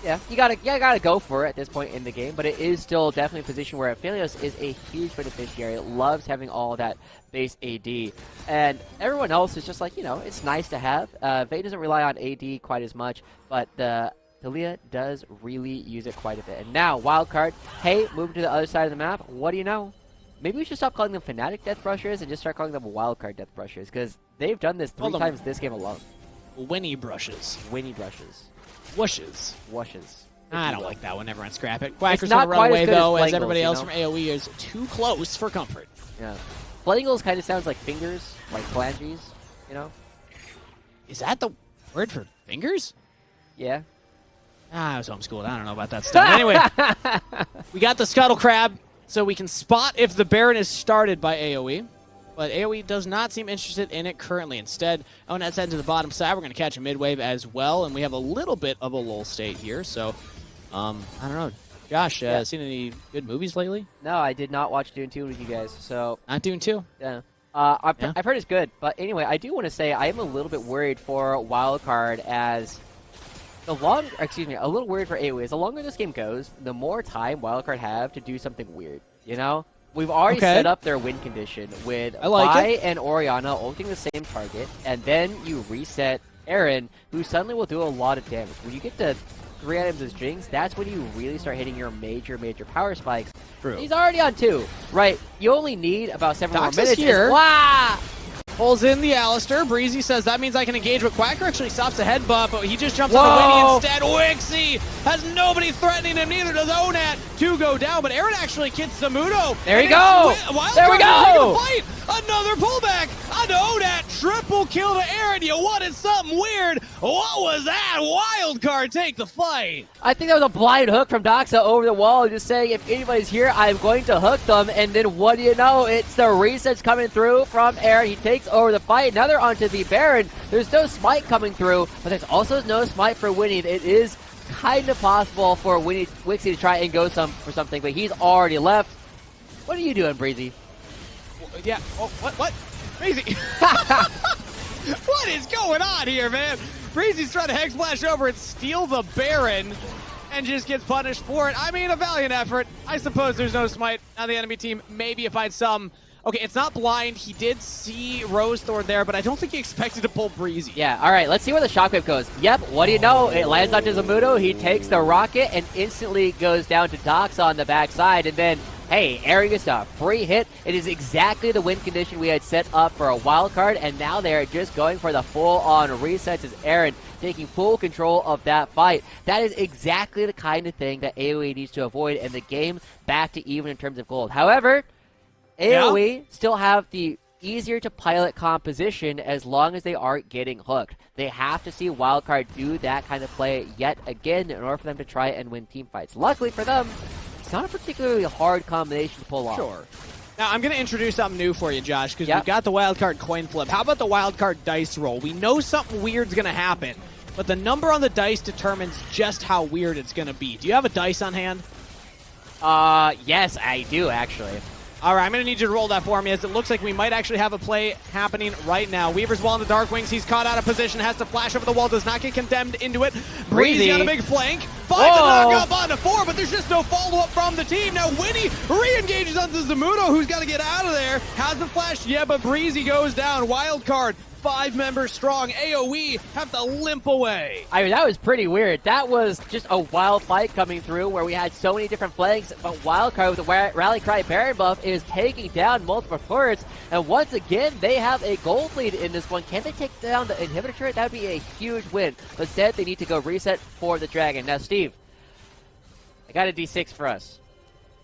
Yeah, you gotta go for it at this point in the game, but it is still definitely a position where Aphelios is a huge beneficiary. It loves having all that base AD, and everyone else is just like, you know, it's nice to have. Vayne doesn't rely on AD quite as much, but the Taliyah does really use it quite a bit. And now, Wildcard, hey, moving to the other side of the map, what do you know? Maybe we should stop calling them Fnatic Death Brushers and just start calling them Wildcard Death Brushers, because they've done this 3 times this game alone. Winnie brushes. Winnie brushes. Whooshes. Whooshes. I don't like that one. Everyone scrap it. Quacker's not going to run quite away, as good though, as as everybody else you from know? AoE is too close for comfort. Yeah. Flangles kind of sounds like fingers, like phalanges, you know? Is that the word for fingers? Yeah. I was homeschooled. I don't know about that stuff. Anyway, we got the Scuttle Crab, so we can spot if the Baron is started by AoE. But AoE does not seem interested in it currently. Instead, Onet's heading to the bottom side. We're going to catch a mid-wave as well, and we have a little bit of a lull state here. So, I don't know. Josh, seen any good movies lately? No, I did not watch Dune 2 with you guys, so... Not Dune 2? Yeah. I've heard it's good, but anyway, I do want to say I am a little bit worried for Wildcard as... a little worried for AoE. As the longer this game goes, the more time Wildcard have to do something weird, you know? We've already set up their win condition with Vi and Orianna ulting the same target, and then you reset Aaron, who suddenly will do a lot of damage. When you get to 3 items as Jinx, that's when you really start hitting your major power spikes. True. He's already on 2, right? You only need about 7 more minutes. Here. Wow! Pulls in the Alistair. Breezy says that means I can engage, but Quacker actually stops a headbutt, but he just jumps on the Winnie instead. Wixie has nobody threatening him, neither does Onat to go down, but Aaron actually gets Zamudo. There we go! There we go! Another pullback onto Onat. Triple kill to Aaron. You wanted something weird. What was that? Wildcard take the fight. I think that was a blind hook from Doxa over the wall, just saying if anybody's here, I'm going to hook them, and then what do you know? It's the resets coming through from Aaron. He takes over the fight. Now they're onto the Baron. There's no smite coming through, but there's also no smite for Winnie. It is kind of possible for Wixie to try and go for something, but he's already left. What are you doing, Breezy? Yeah. Oh, what? Breezy. What is going on here, man? Breezy's trying to Hex Splash over and steal the Baron and just gets punished for it. I mean, a valiant effort. I suppose there's no smite on the enemy team. Maybe if I had some Okay, it's not blind. He did see Rose Thorn there, but I don't think he expected to pull Breezy. Yeah, all right, let's see where the shockwave goes. Yep, what do you know? It lands onto Zamudo. He takes the rocket and instantly goes down to Doxa on the backside. And then, hey, Arius a free hit. It is exactly the win condition we had set up for a wild card. And now they're just going for the full-on resets as Aaron taking full control of that fight. That is exactly the kind of thing that AOE needs to avoid, and the game back to even in terms of gold. However, AOE still have the easier to pilot composition as long as they aren't getting hooked. They have to see Wildcard do that kind of play yet again in order for them to try and win team fights. Luckily for them, it's not a particularly hard combination to pull off. Sure. Now, I'm going to introduce something new for you, Josh, because we've got the Wildcard coin flip. How about the Wildcard dice roll? We know something weird's going to happen, but the number on the dice determines just how weird it's going to be. Do you have a dice on hand? Yes, I do, actually. All right, I'm going to need you to roll that for me, as it looks like we might actually have a play happening right now. Weaver's wall in the Dark Wings. He's caught out of position, has to flash over the wall, does not get condemned into it. Breezy on a big flank. Finds the knock up onto 4, but there's just no follow-up from the team. Now Winnie re-engages onto Zamudo, who's got to get out of there. Has the flash, yeah, but Breezy goes down. Wildcard, 5 members strong. AOE have to limp away. I mean, that was pretty weird. That was just a wild fight coming through where we had so many different flanks, but Wildcard with the Rally Cry Baron buff is taking down multiple turrets, and once again, they have a gold lead in this one. Can they take down the inhibitor turret? That would be a huge win. But instead, they need to go reset for the Dragon. Now, Steve, I got a D6 for us.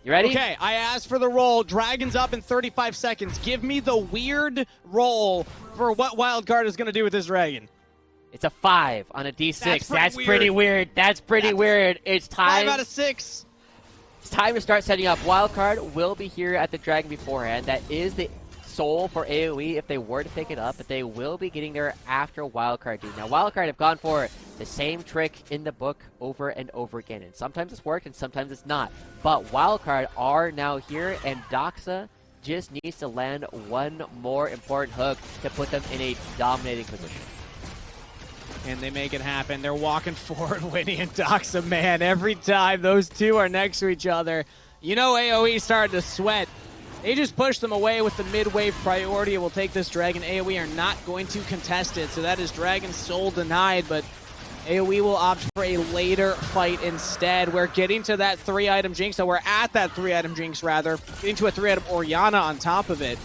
You ready? Okay, I asked for the roll. Dragon's up in 35 seconds. Give me the weird roll for what Wildcard is going to do with this dragon. It's a 5 on a D6. That's pretty weird. That's pretty weird. It's time. 5 out of 6. It's time to start setting up. Wildcard will be here at the Dragon beforehand. That is the soul for AOE if they were to pick it up, but they will be getting there after Wildcard do. Now, Wildcard have gone for the same trick in the book over and over again, and sometimes it's worked and sometimes it's not. But Wildcard are now here, and Doxa just needs to land one more important hook to put them in a dominating position. And they make it happen. They're walking forward, Winnie and Doxa, man. Every time those two are next to each other, you know AOE started to sweat. They just push them away with the mid-wave priority. It will take this Dragon. AOE are not going to contest it, so that is Dragon Soul denied, but AOE will opt for a later fight instead. We're getting to that 3-item Jinx, so we're at that 3-item Jinx, rather. Getting to a 3-item Orianna on top of it.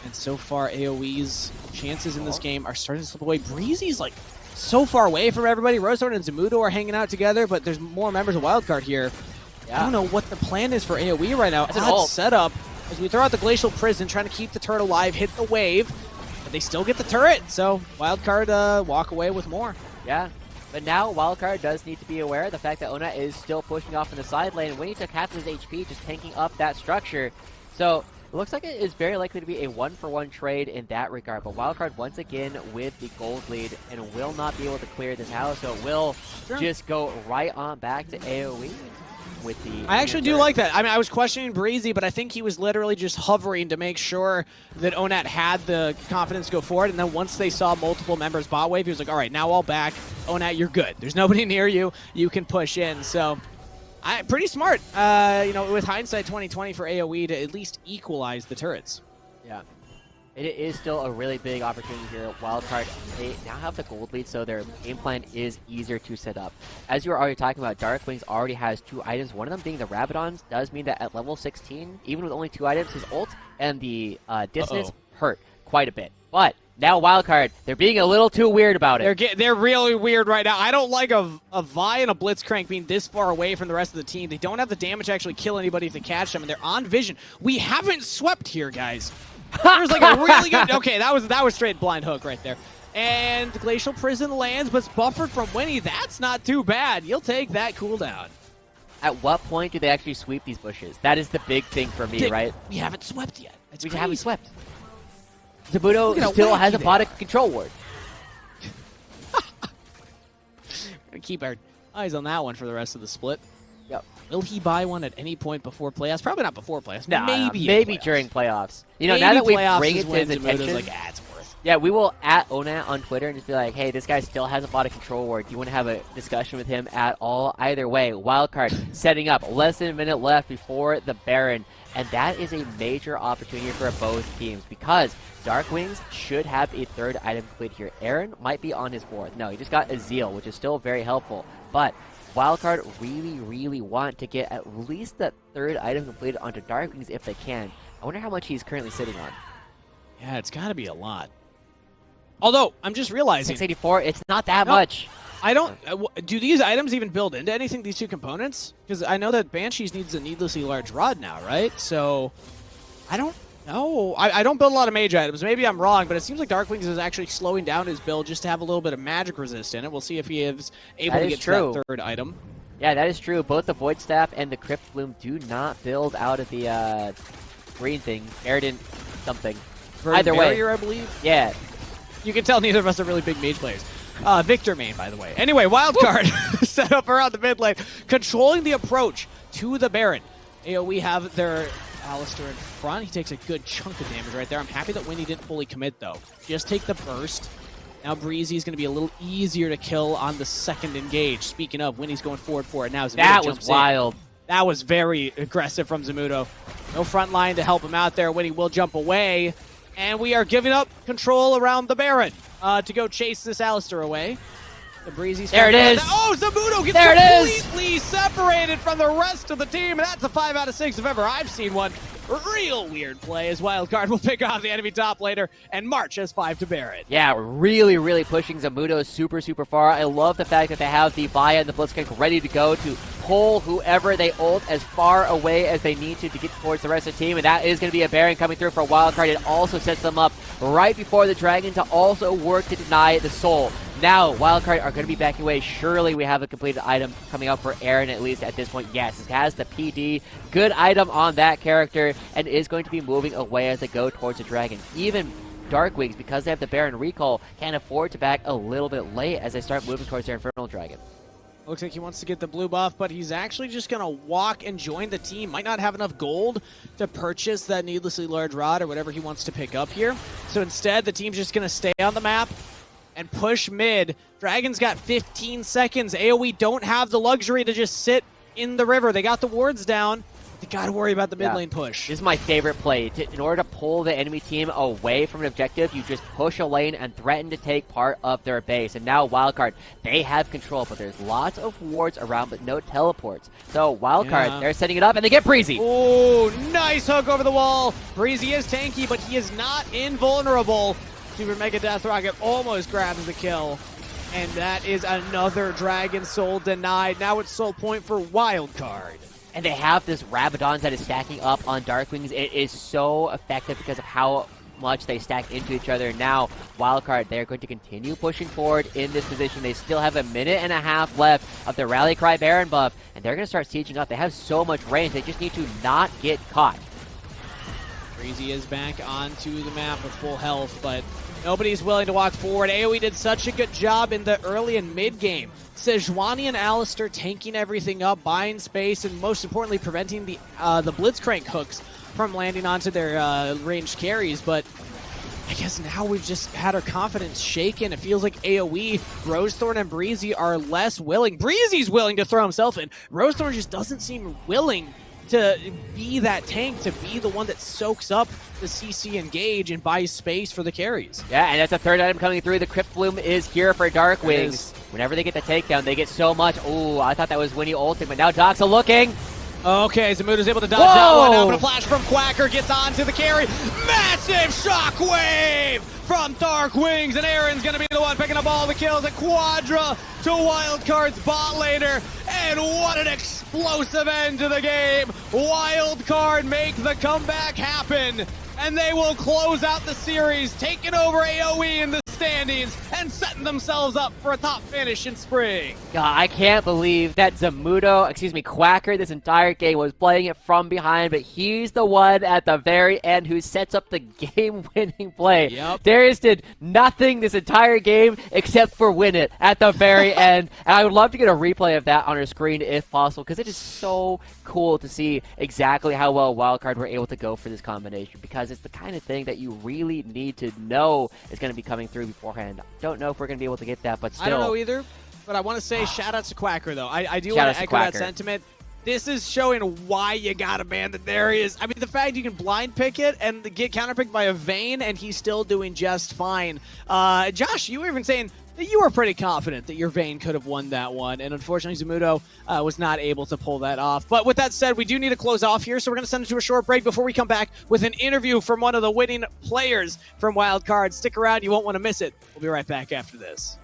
And so far, AOE's chances in this game are starting to slip away. Breezy's, like, so far away from everybody. Rosethorn and Zamudo are hanging out together, but there's more members of Wildcard here. Yeah. I don't know what the plan is for AOE right now. That's an odd setup. As we throw out the Glacial Prison, trying to keep the turret alive, hit the wave, but they still get the turret, so Wildcard walk away with more. Yeah, but now Wildcard does need to be aware of the fact that Ona is still pushing off in the side lane, and Winnie took half of his HP just tanking up that structure. So it looks like it is very likely to be a 1-for-1 trade in that regard, but Wildcard once again with the gold lead and will not be able to clear this house, so it will just go right on back to AOE. I actually do like that. I mean, I was questioning Breezy, but I think he was literally just hovering to make sure that Onat had the confidence to go forward, and then once they saw multiple members bot wave, he was like, all right, now I'll back. Onat, you're good. There's nobody near you. You can push in. So, pretty smart, you know, with hindsight 2020 for AOE to at least equalize the turrets. Yeah. It is still a really big opportunity here. Wildcard, they now have the gold lead, so their game plan is easier to set up. As you were already talking about, Dark Wings already has 2 items. One of them being the Rabadons does mean that at level 16, even with only 2 items, his ult and the dissonance hurt quite a bit. But now Wildcard, they're being a little too weird about it. They're really weird right now. I don't like a Vi and a Blitzcrank being this far away from the rest of the team. They don't have the damage to actually kill anybody if they catch them, and they're on vision. We haven't swept here, guys. There's like a really good... Okay, that was straight blind hook right there. And the Glacial Prison lands, but it's buffered from Winnie. That's not too bad. You'll take that cooldown. At what point do they actually sweep these bushes? That is the big thing for me, right? We haven't swept yet. We haven't swept. Zamudo still has a product control ward. Gonna keep our eyes on that one for the rest of the split. Yep. Will he buy one at any point before playoffs? Probably not before playoffs. No, maybe maybe during playoffs. You know, maybe now that we playoffs bring is it to his when Zamudo's attention, like, it's worth. Yeah, we will at Onat on Twitter and just be like, hey, this guy still hasn't bought a control ward. Do you want to have a discussion with him at all? Either way, Wildcard setting up. Less than a minute left before the Baron. And that is a major opportunity for both teams because Dark Wings should have a third item complete here. Aaron might be on his fourth. No, he just got a Zeal, which is still very helpful. But Wildcard really want to get at least that third item completed onto Dark Wings if they can. I wonder how much he's currently sitting on. Yeah, it's got to be a lot. Although, I'm just realizing... 684, it's not that much. I don't... do these items even build into anything, these two components? Because I know that Banshees needs a needlessly large rod now, right? So, I don't know. I don't build a lot of mage items. Maybe I'm wrong, but it seems like Darkwings is actually slowing down his build just to have a little bit of magic resist in it. We'll see if he is able to get to that third item. Yeah, that is true. Both the Void Staff and the Crypt Bloom do not build out of the green thing. Ardent something. Either way. Barrier, I believe? Yeah. You can tell neither of us are really big mage players. Victor main, by the way. Anyway, Wildcard set up around the mid lane, controlling the approach to the Baron. AOE have their Alistar in front. He takes a good chunk of damage right there. I'm happy that Winnie didn't fully commit, though. Just take the burst. Now Breezy's going to be a little easier to kill on the second engage. Speaking of, Winnie's going forward for it now. Zamudo that was wild. That was very aggressive from Zamudo. No front line to help him out there. Winnie will jump away. And we are giving up control around the Baron to go chase this Alistar away. The Breezy's there it is. Oh, Zamudo gets completely separated from the rest of the team. And that's a 5 out of 6 if ever I've seen one. Real weird play as Wildcard will pick off the enemy top laner and march as 5 to Baron. Yeah, really pushing Zamudo super far. I love the fact that they have the Vaya and the Blitzcrank ready to go to pull whoever they ult as far away as they need to get towards the rest of the team. And that is going to be a Baron coming through for Wildcard. It also sets them up right before the Dragon to also work to deny the Soul. Now, Wildcard are going to be backing away. Surely we have a completed item coming up for Aaron, at least at this point. Yes, it has the PD. Good item on that character, and is going to be moving away as they go towards the Dragon. Even Darkwings, because they have the Baron recall, can afford to back a little bit late as they start moving towards their Infernal Dragon. Looks like he wants to get the blue buff, but he's actually just going to walk and join the team. Might not have enough gold to purchase that needlessly large rod or whatever he wants to pick up here. So instead, the team's just going to stay on the map and push mid. Dragon's got 15 seconds. AOE don't have the luxury to just sit in the river. They got the wards down. They got to worry about the mid lane push. This is my favorite play. In order to pull the enemy team away from an objective, you just push a lane and threaten to take part of their base. And now Wildcard, they have control, but there's lots of wards around, but no teleports. So Wildcard, they're setting it up, and they get Breezy. Oh, nice hook over the wall. Breezy is tanky, but he is not invulnerable. Super Mega Death Rocket almost grabs the kill. And that is another Dragon Soul denied. Now it's soul point for Wildcard. And they have this Rabadon that is stacking up on Darkwings. It is so effective because of how much they stack into each other. Now, Wildcard, they're going to continue pushing forward in this position. They still have a minute and a half left of the Rally Cry Baron buff, and they're going to start sieging up. They have so much range. They just need to not get caught. Breezy is back onto the map with full health, but nobody's willing to walk forward. AOE did such a good job in the early and mid game. Sejuani and Alistar tanking everything up, buying space, and most importantly, preventing the Blitzcrank hooks from landing onto their ranged carries. But I guess now we've just had our confidence shaken. It feels like AOE, Rosethorn, and Breezy are less willing. Breezy's willing to throw himself in. Rosethorn just doesn't seem willing to be that tank, to be the one that soaks up the CC engage and buys space for the carries. Yeah, and that's a third item coming through. The Crypt Bloom is here for Darkwings. Whenever they get the takedown, they get so much. Ooh, I thought that was Winnie ulting, but now Doxa looking. Okay, Zamudo's able to dodge that one. Now, but a flash from Quacker gets onto the carry. Massive shockwave from Darkwings, and Aaron's going to be the one picking up all the kills. A Quadra to Wildcard's bot laner, and what an explosive end to the game. Wildcard make the comeback happen, and they will close out the series, taking over AOE in the standings and setting themselves up for a top finish in spring. God, I can't believe that Quacker, this entire game was playing it from behind, but he's the one at the very end who sets up the game-winning play. Yep. Darius did nothing this entire game except for win it at the very end. And I would love to get a replay of that on our screen if possible, because it is so cool to see exactly how well Wildcard were able to go for this combination, because it's the kind of thing that you really need to know is going to be coming through beforehand. Don't know if we're going to be able to get that, but still. I don't know either, but I want to say shout out to Quacker, though. I do want to echo that sentiment. This is showing why you got to ban the Darius. I mean, the fact you can blind pick it and get counterpicked by a Vayne, and he's still doing just fine. Josh, you were even saying that you were pretty confident that your Vayne could have won that one, and unfortunately Zamudo was not able to pull that off. But with that said, we do need to close off here, so we're going to send it to a short break before we come back with an interview from one of the winning players from Wildcard. Stick around, you won't want to miss it. We'll be right back after this.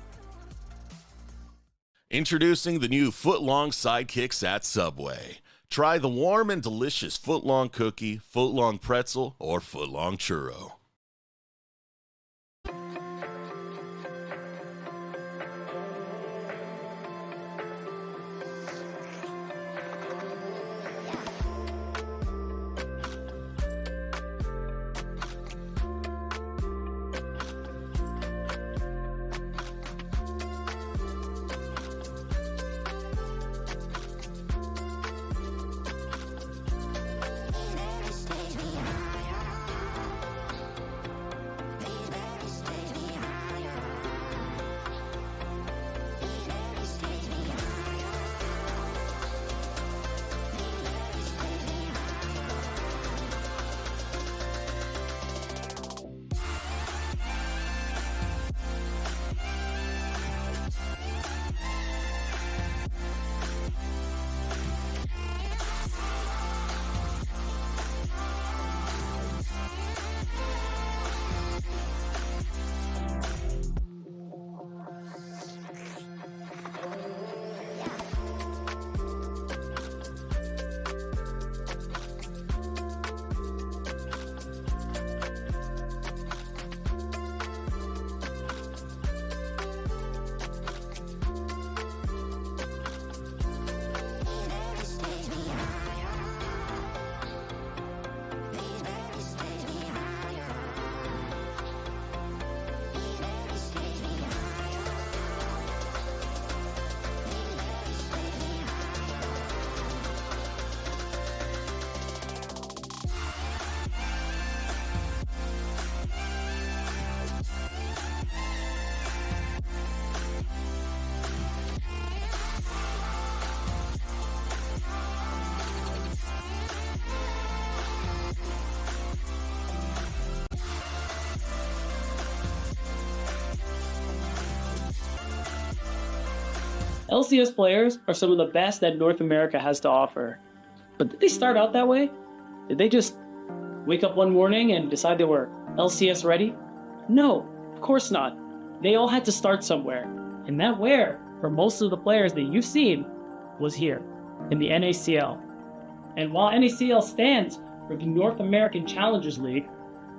Introducing the new foot-long sidekicks at Subway. Try the warm and delicious foot-long cookie, foot-long pretzel, or foot-long churro. LCS players are some of the best that North America has to offer. But did they start out that way? Did they just wake up one morning and decide they were LCS ready? No, of course not. They all had to start somewhere. And that where, for most of the players that you've seen, was here, in the NACL. And while NACL stands for the North American Challengers League,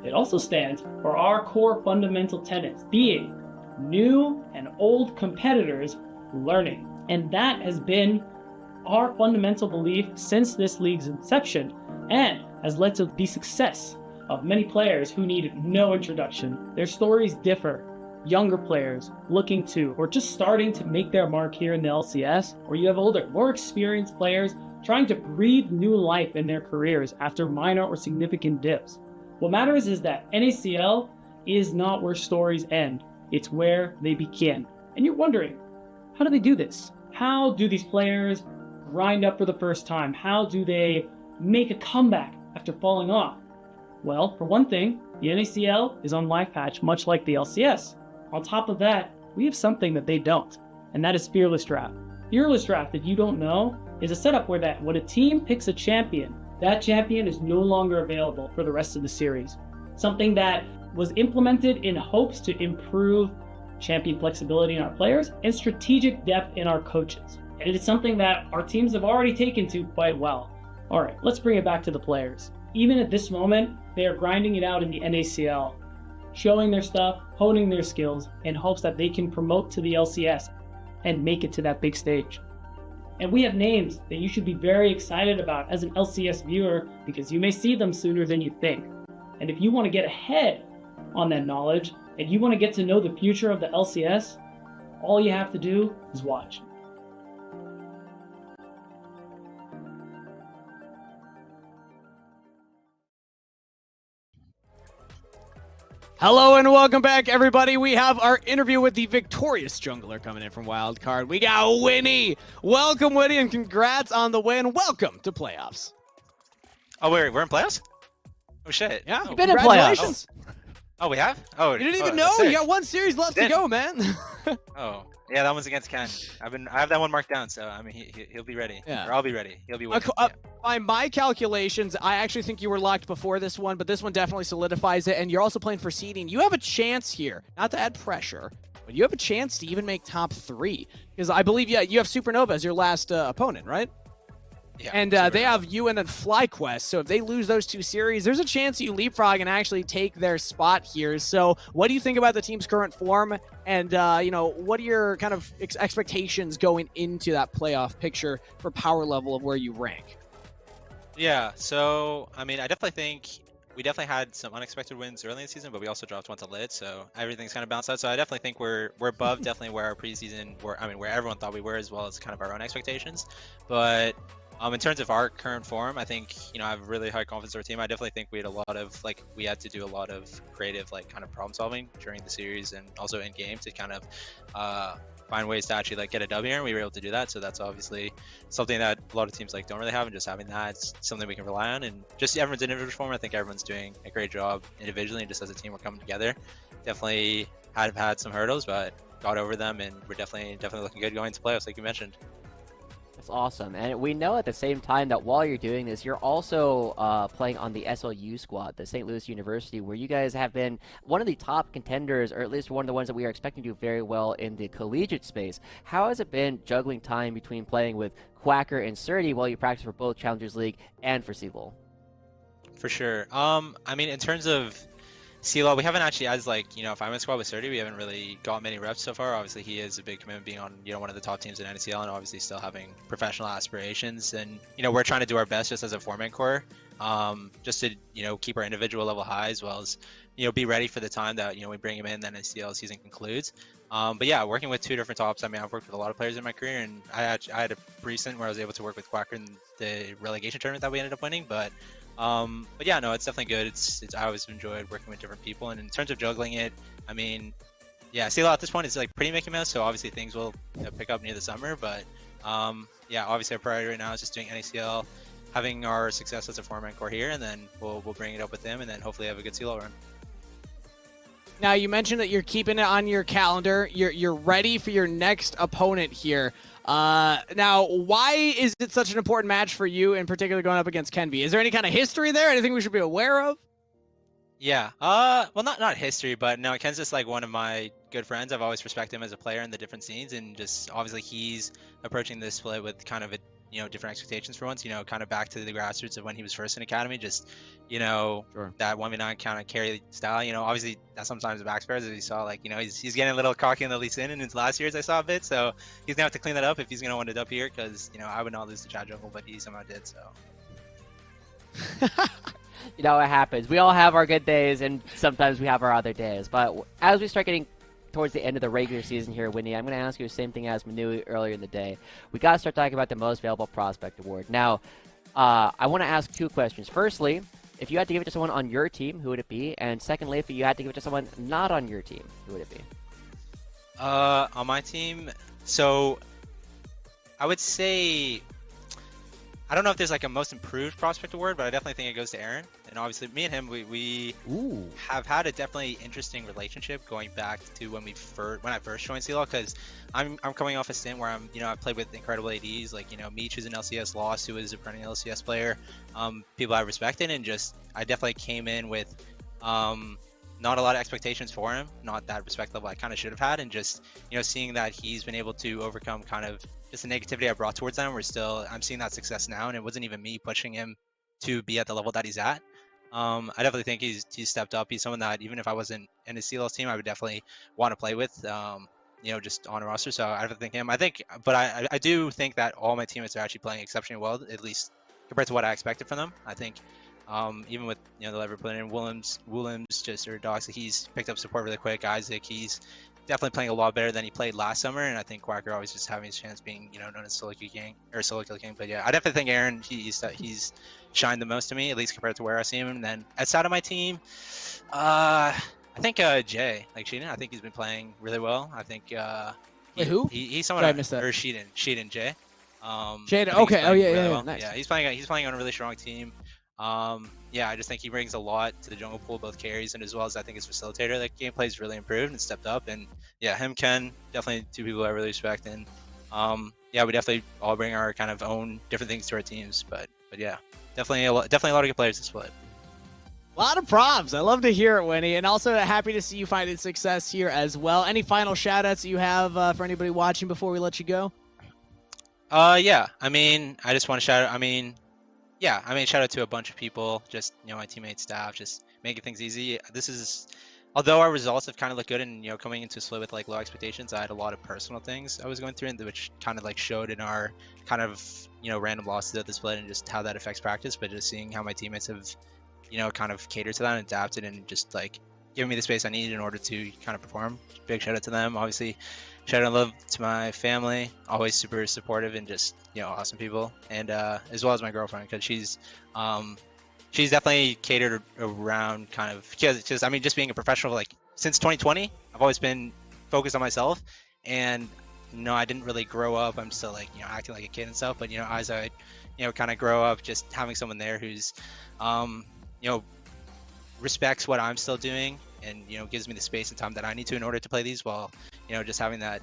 it also stands for our core fundamental tenets, being new and old competitors learning. And that has been our fundamental belief since this league's inception, and has led to the success of many players who need no introduction. Their stories differ. Younger players looking to, or just starting to make their mark here in the LCS, or you have older, more experienced players trying to breathe new life in their careers after minor or significant dips. What matters is that NACL is not where stories end. It's where they begin. And you're wondering, how do they do this? How do these players grind up for the first time? How do they make a comeback after falling off? Well, for one thing, the NACL is on live patch, much like the LCS. On top of that, we have something that they don't, and that is Fearless Draft. Fearless Draft, if you don't know, is a setup where when a team picks a champion, that champion is no longer available for the rest of the series. Something that was implemented in hopes to improve champion flexibility in our players and strategic depth in our coaches. And it is something that our teams have already taken to quite well. All right, let's bring it back to the players. Even at this moment, they are grinding it out in the NACL. showing their stuff, honing their skills in hopes that they can promote to the LCS and make it to that big stage. And we have names that you should be very excited about as an LCS viewer because you may see them sooner than you think. And if you want to get ahead on that knowledge and you want to get to know the future of the LCS, all you have to do is watch. Hello and welcome back, everybody. We have our interview with the victorious jungler coming in from Wildcard. We got Winnie. Welcome, Winnie, and congrats on the win. Welcome to playoffs. Oh, we're in playoffs? Oh shit! Yeah, You've been in congratulations. Oh, we have? Oh, You didn't even know? You got one series left to go, man. Oh, yeah, that one's against Ken. I have that one marked down, so I mean he'll be ready. Yeah. Or I'll be ready. He'll be waiting. By my calculations, I actually think you were locked before this one, but this one definitely solidifies it, and you're also playing for seeding. You have a chance here, not to add pressure, but you have a chance to even make top 3. Because I believe, yeah, you have Supernova as your last opponent, right? Yeah, and they have you and then FlyQuest, so if they lose those 2 series, there's a chance you leapfrog and actually take their spot here. So what do you think about the team's current form, and what are your kind of expectations going into that playoff picture for power level of where you rank? Yeah, so I mean I definitely think we definitely had some unexpected wins early in the season, but we also dropped one to Lit, so everything's kind of balanced out. So I definitely think we're above definitely where our preseason where everyone thought we were, as well as kind of our own expectations. But in terms of our current form, I think, I have really high confidence in our team. I definitely think we had to do a lot of creative, kind of problem solving during the series and also in game to kind of find ways to actually get a W, and we were able to do that. So that's obviously something that a lot of teams don't really have, and just having that, it's something we can rely on. And just everyone's individual form, I think everyone's doing a great job individually, and just as a team, we're coming together. Definitely have had some hurdles, but got over them, and we're definitely looking good going into playoffs, like you mentioned. That's awesome. And we know at the same time that while you're doing this, you're also playing on the SLU squad, the St. Louis University, where you guys have been one of the top contenders, or at least one of the ones that we are expecting to do very well in the collegiate space. How has it been juggling time between playing with Quacker and Surdy while you practice for both Challengers League and for CLOL? For sure. I mean, in terms of CLOL, we haven't actually, as if I'm in squad with Surdy, we haven't really got many reps so far. Obviously, he is a big commitment being on, one of the top teams in NCL, and obviously still having professional aspirations. And, we're trying to do our best just as a 4-man core, just to, keep our individual level high, as well as, be ready for the time that, we bring him in, then NCL season concludes. But yeah, working with 2 different tops, I mean, I've worked with a lot of players in my career, and I had a recent where I was able to work with Quacker in the relegation tournament that we ended up winning, but yeah, no, it's definitely good. I always enjoyed working with different people, and in terms of juggling it, I mean, yeah, CLOL at this point is pretty Mickey Mouse, so obviously things will pick up near the summer, but yeah, obviously our priority right now is just doing NACL, having our success as a 4-man core here, and then we'll bring it up with them, and then hopefully have a good CLOL run. Now, you mentioned that you're keeping it on your calendar. You're ready for your next opponent here. Now, why is it such an important match for you, in particular, going up against Kenvi? Is there any kind of history there? Anything we should be aware of? Yeah. Well, not history, but no, Ken's just one of my good friends. I've always respected him as a player in the different scenes, and just obviously he's approaching this split with kind of a different expectations for once. Kind of back to the grassroots of when he was first in academy. Just Sure. that 1v9 kind of carry style. Obviously that sometimes backspires, as you saw. He's getting a little cocky in the Lee Sin, and in his last years I saw a bit. So he's gonna have to clean that up if he's gonna want it up here, because I would not lose to Chad Jungle, but he somehow did. So. It happens. We all have our good days, and sometimes we have our other days. But as we start getting towards the end of the regular season here, Winnie, I'm going to ask you the same thing as Manu earlier in the day. We got to start talking about the Most Valuable Prospect Award. Now, I want to ask 2 questions. Firstly, if you had to give it to someone on your team, who would it be? And secondly, if you had to give it to someone not on your team, who would it be? On my team, so I would say, I don't know if there's a most improved prospect award, but I definitely think it goes to Aaron. And obviously, me and him, we have had a definitely interesting relationship going back to when I first joined CLOL, because I'm coming off a stint where I played with incredible ADs Meech, who's an LCS, Lost, who is a perennial LCS player, people I respected, and just I definitely came in with not a lot of expectations for him, not that respect level I kind of should have had, and just seeing that he's been able to overcome kind of just the negativity I brought towards him. I'm seeing that success now, and it wasn't even me pushing him to be at the level that he's at. I definitely think he's stepped up. He's someone that even if I wasn't in his CLS team, I would definitely want to play with. Just on a roster. So I definitely think him. But I do think that all my teammates are actually playing exceptionally well, at least compared to what I expected from them. I think even with the Liverpool and Williams just or Dogs, he's picked up support really quick. Isaac, he's definitely playing a lot better than he played last summer, and I think Quacker always just having his chance being known as Solo Kill King. But yeah, I definitely think Aaron he's shined the most to me, at least compared to where I see him. And then outside of my team, I think Jay, like Sheedon, I think he's been playing really well. I think who? He's someone I missed that. Or Sheedon Jay. Jada, okay, oh yeah, well. nice. Yeah, he's playing on a really strong team. I just think he brings a lot to the jungle pool, both carries and as well as I think his facilitator. Like gameplay's really improved and stepped up, and yeah, him, Ken, definitely two people I really respect. And we definitely all bring our kind of own different things to our teams, but yeah, definitely a lot of good players to split. A lot of props. I love to hear it, Winnie, and also happy to see you finding success here as well. Any final shout-outs you have for anybody watching before we let you go? I just want to shout out. Shout out to a bunch of people, just my teammates, staff, just making things easy. Although our results have kind of looked good, and coming into split with like low expectations, I had a lot of personal things I was going through, and which kind of like showed in our kind of random losses at the split and just how that affects practice. But just seeing how my teammates have kind of catered to that and adapted and just like giving me the space I need in order to kind of perform. Big shout out to them. Obviously, shout out and love to my family, always super supportive and just awesome people, and as well as my girlfriend, because she's definitely catered around kind of just being a professional like since 2020. I've always been focused on myself, and I didn't really grow up. I'm still like acting like a kid and stuff, but as I kind of grow up, just having someone there who's respects what I'm still doing and gives me the space and time that I need to in order to play these, while just having that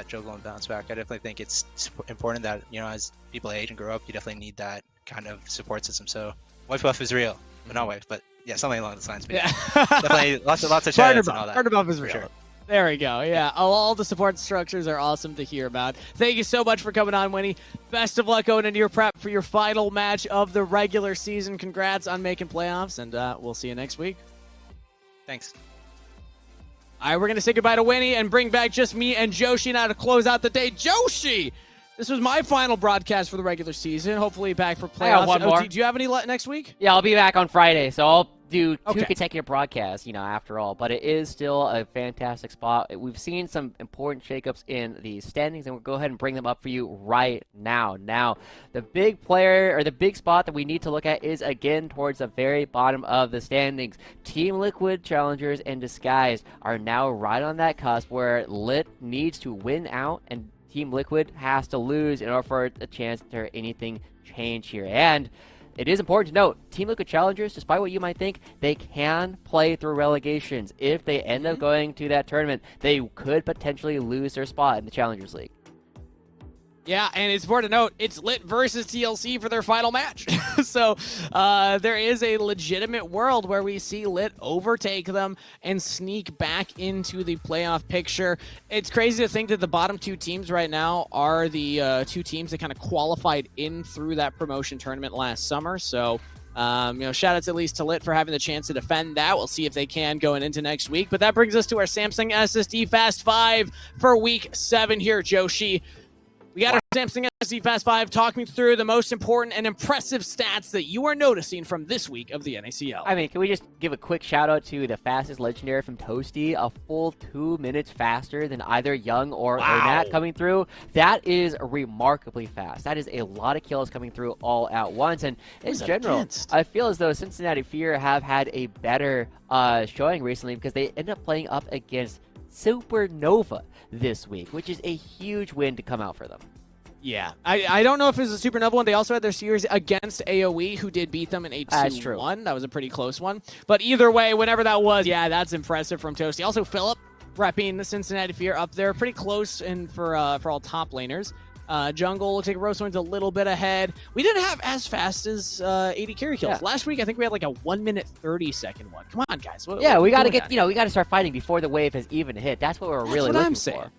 juggle and bounce back. I definitely think it's important that as people age and grow up, you definitely need that kind of support system. So wife buff is real, but not wife, but yeah, something along those lines. But yeah, definitely lots of shout outs and all that. Partner buff is real. Sure. There we go. Yeah, all the support structures are awesome to hear about. Thank you so much for coming on, Winnie. Best of luck going into your prep for your final match of the regular season. Congrats on making playoffs, and we'll see you next week. Thanks. All right, we're going to say goodbye to Winnie and bring back just me and Joshi now to close out the day. Joshi! This was my final broadcast for the regular season. Hopefully back for playoffs. I got one more. Do you have any next week? Yeah, I'll be back on Friday, so I'll do two Okay. consecutive broadcasts, after all. But it is still a fantastic spot. We've seen some important shakeups in the standings, and we'll go ahead and bring them up for you right now. Now, the big player, or the big spot that we need to look at is, again, towards the very bottom of the standings. Team Liquid, Challengers, and Disguised are now right on that cusp where Lit needs to win out, and Team Liquid has to lose in order for a chance to anything change here. And it is important to note, Team Liquid Challengers, despite what you might think, they can play through relegations. If they end up going to that tournament, they could potentially lose their spot in the Challengers League. Yeah, and it's important to note, it's Lit versus TLC for their final match. So there is a legitimate world where we see Lit overtake them and sneak back into the playoff picture. It's crazy to think that the bottom two teams right now are the two teams that kind of qualified in through that promotion tournament last summer. So shout outs at least to Lit for having the chance to defend that. We'll see if they can going into next week. But that brings us to our Samsung SSD Fast 5 for week 7 here, Joshi. We got our Samsung SSD Fast 5. Talk me through the most important and impressive stats that you are noticing from this week of the NACL. Can we just give a quick shout out to the fastest legendary from Toasty, a full 2 minutes faster than either Young or Onat coming through. That is remarkably fast. That is a lot of kills coming through all at once. And in general, I feel as though Cincinnati Fear have had a better showing recently because they end up playing up against Supernova this week, which is a huge win to come out for them. Yeah, I don't know if it was a Supernova one. They also had their series against AOE, who did beat them in a 2-1. That's true. That was a pretty close one. But either way, whenever that was, yeah, that's impressive from Toasty. Also, Philip repping the Cincinnati Fear up there, pretty close and for all top laners. Jungle looks like Rosewind's a little bit ahead. We didn't have as fast as 80 carry kills. Yeah. Last week, I think we had like a 1 minute 30 second one. Come on, guys. We got to get, we got to start fighting before the wave has even hit. That's what we're really looking for.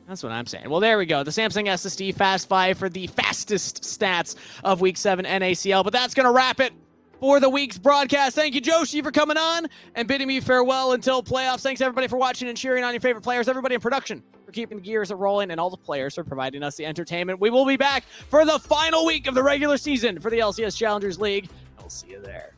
That's what I'm saying. Well, there we go. The Samsung SSD Fast 5 for the fastest stats of Week 7 NACL. But that's going to wrap it for the week's broadcast. Thank you, Joshi, for coming on and bidding me farewell until playoffs. Thanks, everybody, for watching and cheering on your favorite players. Everybody in production for keeping the gears rolling, and all the players for providing us the entertainment. We will be back for the final week of the regular season for the LCS Challengers League. I'll see you there.